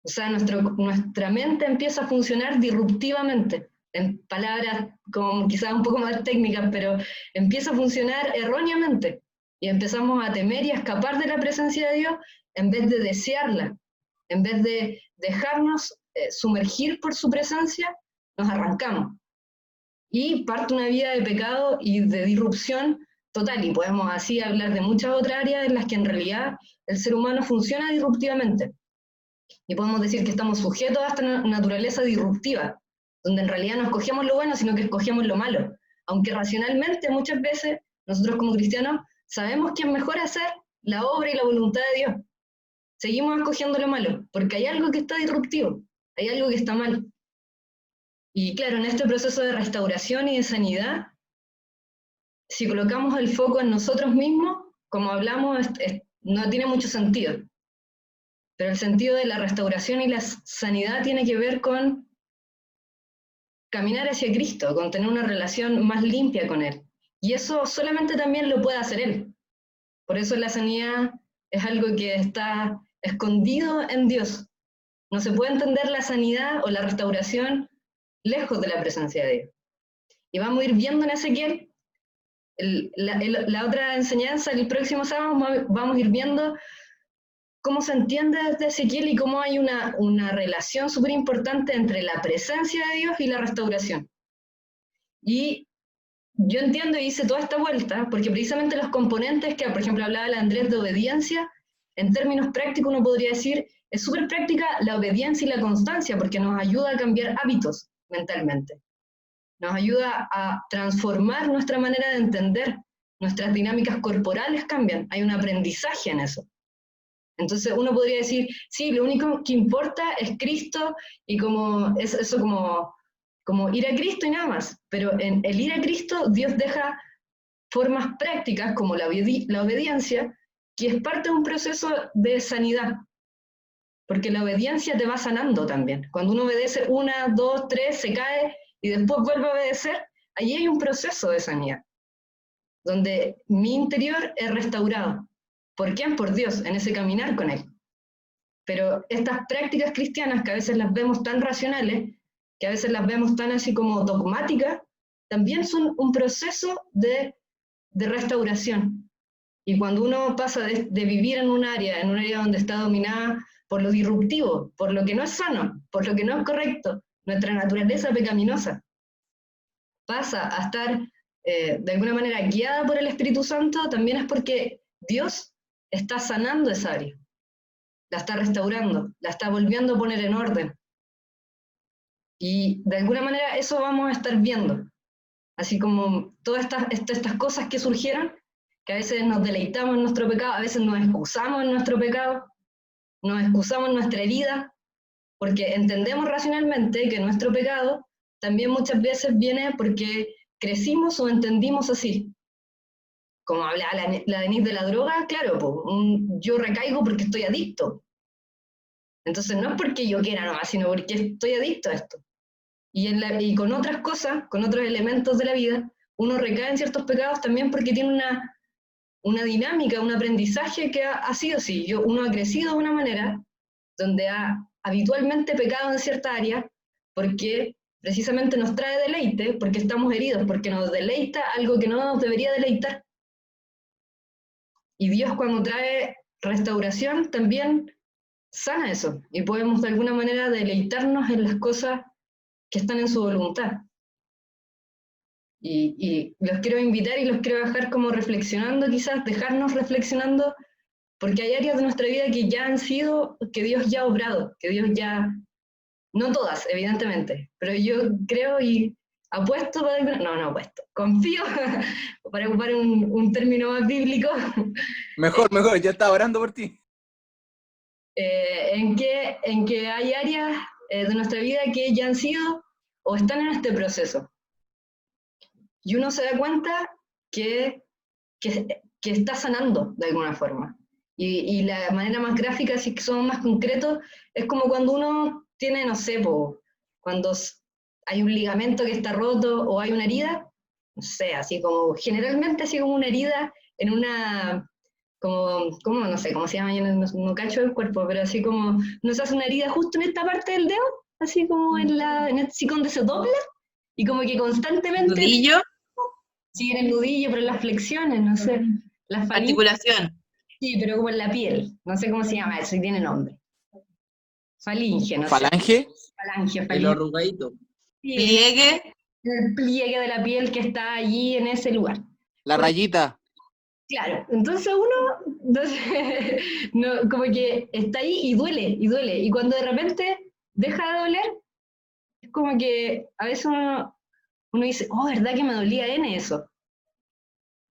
O sea, nuestra mente empieza a funcionar disruptivamente, en palabras como quizás un poco más técnicas, pero empieza a funcionar erróneamente. Y empezamos a temer y a escapar de la presencia de Dios en vez de desearla, en vez de dejarnos sumergir por su presencia, nos arrancamos. Y parte una vida de pecado y de disrupción total, y podemos así hablar de muchas otras áreas en las que en realidad el ser humano funciona disruptivamente. Y podemos decir que estamos sujetos a esta naturaleza disruptiva, donde en realidad no escogemos lo bueno, sino que escogemos lo malo. Aunque racionalmente muchas veces nosotros como cristianos sabemos que es mejor hacer la obra y la voluntad de Dios. Seguimos escogiendo lo malo, porque hay algo que está disruptivo, hay algo que está mal. Y claro, en este proceso de restauración y de sanidad, si colocamos el foco en nosotros mismos, como hablamos, no tiene mucho sentido. Pero el sentido de la restauración y la sanidad tiene que ver con caminar hacia Cristo, con tener una relación más limpia con Él. Y eso solamente también lo puede hacer Él. Por eso la sanidad es algo que está escondido en Dios. No se puede entender la sanidad o la restauración lejos de la presencia de Dios. Y vamos a ir viendo en Ezequiel, la otra enseñanza, el próximo sábado vamos a ir viendo cómo se entiende desde Ezequiel y cómo hay una relación súper importante entre la presencia de Dios y la restauración. Y yo entiendo y hice toda esta vuelta, porque precisamente los componentes que, por ejemplo, hablaba la Andrés de obediencia, en términos prácticos uno podría decir, es súper práctica la obediencia y la constancia, porque nos ayuda a cambiar hábitos mentalmente. Nos ayuda a transformar nuestra manera de entender, nuestras dinámicas corporales cambian, hay un aprendizaje en eso. Entonces uno podría decir, sí, lo único que importa es Cristo y como es eso como ir a Cristo y nada más. Pero en el ir a Cristo Dios deja formas prácticas como la obediencia, que es parte de un proceso de sanidad. Porque la obediencia te va sanando también. Cuando uno obedece 1, 2, 3, se cae y después vuelve a obedecer, allí hay un proceso de sanidad, donde mi interior es restaurado. ¿Por quién? Por Dios, en ese caminar con Él. Pero estas prácticas cristianas, que a veces las vemos tan racionales, que a veces las vemos tan así como dogmáticas, también son un proceso de restauración. Y cuando uno pasa de vivir en un área donde está dominada por lo disruptivo, por lo que no es sano, por lo que no es correcto, nuestra naturaleza pecaminosa, pasa a estar de alguna manera guiada por el Espíritu Santo, también es porque Dios está sanando esa área, la está restaurando, la está volviendo a poner en orden. Y de alguna manera eso vamos a estar viendo. Así como todas estas cosas que surgieron, que a veces nos deleitamos en nuestro pecado, a veces nos excusamos en nuestro pecado, nos excusamos en nuestra herida, porque entendemos racionalmente que nuestro pecado también muchas veces viene porque crecimos o entendimos así. Como hablaba la Denise de la droga, claro, yo recaigo porque estoy adicto. Entonces no es porque yo quiera nomás, sino porque estoy adicto a esto. Y con otras cosas, con otros elementos de la vida, uno recae en ciertos pecados también porque tiene una dinámica, un aprendizaje que ha sido así. Uno ha crecido de una manera donde ha habitualmente pecado en cierta área porque precisamente nos trae deleite, porque estamos heridos, porque nos deleita algo que no nos debería deleitar. Y Dios, cuando trae restauración, también sana eso, y podemos de alguna manera deleitarnos en las cosas que están en su voluntad. Y los quiero invitar y los quiero dejar como reflexionando, quizás dejarnos reflexionando, porque hay áreas de nuestra vida que ya han sido, que Dios ya ha obrado, que Dios ya, no todas, evidentemente, pero yo creo y apuesto, no apuesto, confío, para ocupar un término más bíblico. Mejor, ya estaba orando por ti. En que hay áreas de nuestra vida que ya han sido o están en este proceso. Y uno se da cuenta que está sanando de alguna forma. Y la manera más gráfica, si somos más concretos, es como cuando uno tiene, no sé, cuando hay un ligamento que está roto o hay una herida, no sé, así como, generalmente así como una herida en una, como no sé cómo se llama, yo no cacho el cuerpo, pero así como, nos hace una herida justo en esta parte del dedo, así como en el sicón donde se dobla, y como que constantemente... ¿Nudillo? Sí, en el nudillo, pero en las flexiones, no sé. Las Articulación. Sí, pero como en la piel. No sé cómo se llama eso, y tiene nombre. Falinge, no ¿Falange? sé. Falange. El arrugadito. Sí, ¿Pliegue? el pliegue de la piel que está allí en ese lugar. La rayita. Claro, entonces uno, no, como que está ahí y duele, y duele. Y cuando de repente deja de doler, es como que a veces uno dice, oh, ¿verdad que me dolía en eso?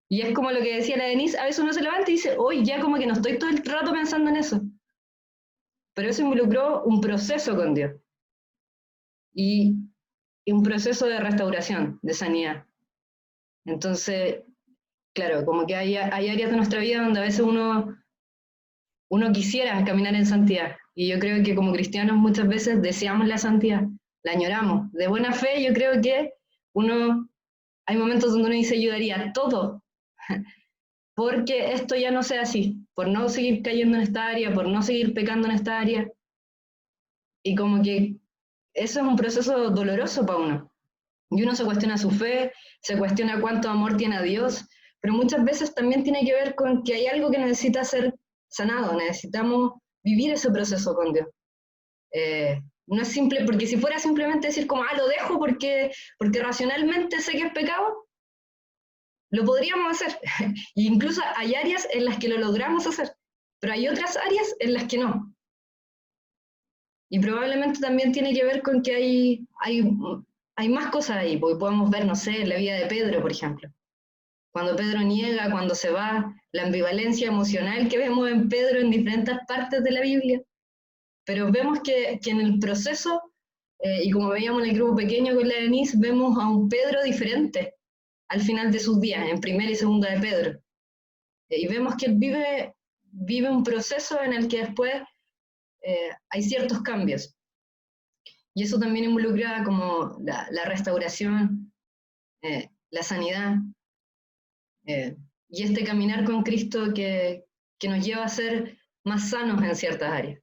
Y es como lo que decía la Denise, a veces uno se levanta y dice, hoy ya como que no estoy todo el rato pensando en eso. Pero eso involucró un proceso con Dios. Y un proceso de restauración, de sanidad. Entonces, claro, como que hay áreas de nuestra vida donde a veces uno quisiera caminar en santidad. Y yo creo que como cristianos muchas veces deseamos la santidad, la añoramos. De buena fe yo creo que hay momentos donde uno dice, yo daría todo porque esto ya no sea así, por no seguir cayendo en esta área, por no seguir pecando en esta área. Y como que eso es un proceso doloroso para uno. Y uno se cuestiona su fe, se cuestiona cuánto amor tiene a Dios, pero muchas veces también tiene que ver con que hay algo que necesita ser sanado, necesitamos vivir ese proceso con Dios. No es simple, porque si fuera simplemente decir como, lo dejo porque racionalmente sé que es pecado, lo podríamos hacer. E incluso hay áreas en las que lo logramos hacer, pero hay otras áreas en las que no. Y probablemente también tiene que ver con que hay más cosas ahí, porque podemos ver, no sé, la vida de Pedro, por ejemplo. Cuando Pedro niega, cuando se va, la ambivalencia emocional que vemos en Pedro en diferentes partes de la Biblia. Pero vemos que en el proceso, y como veíamos en el grupo pequeño con la Denise, vemos a un Pedro diferente al final de sus días, en primera y segunda de Pedro. Y vemos que él vive un proceso en el que después hay ciertos cambios. Y eso también involucra como la restauración, la sanidad, y este caminar con Cristo que nos lleva a ser más sanos en ciertas áreas.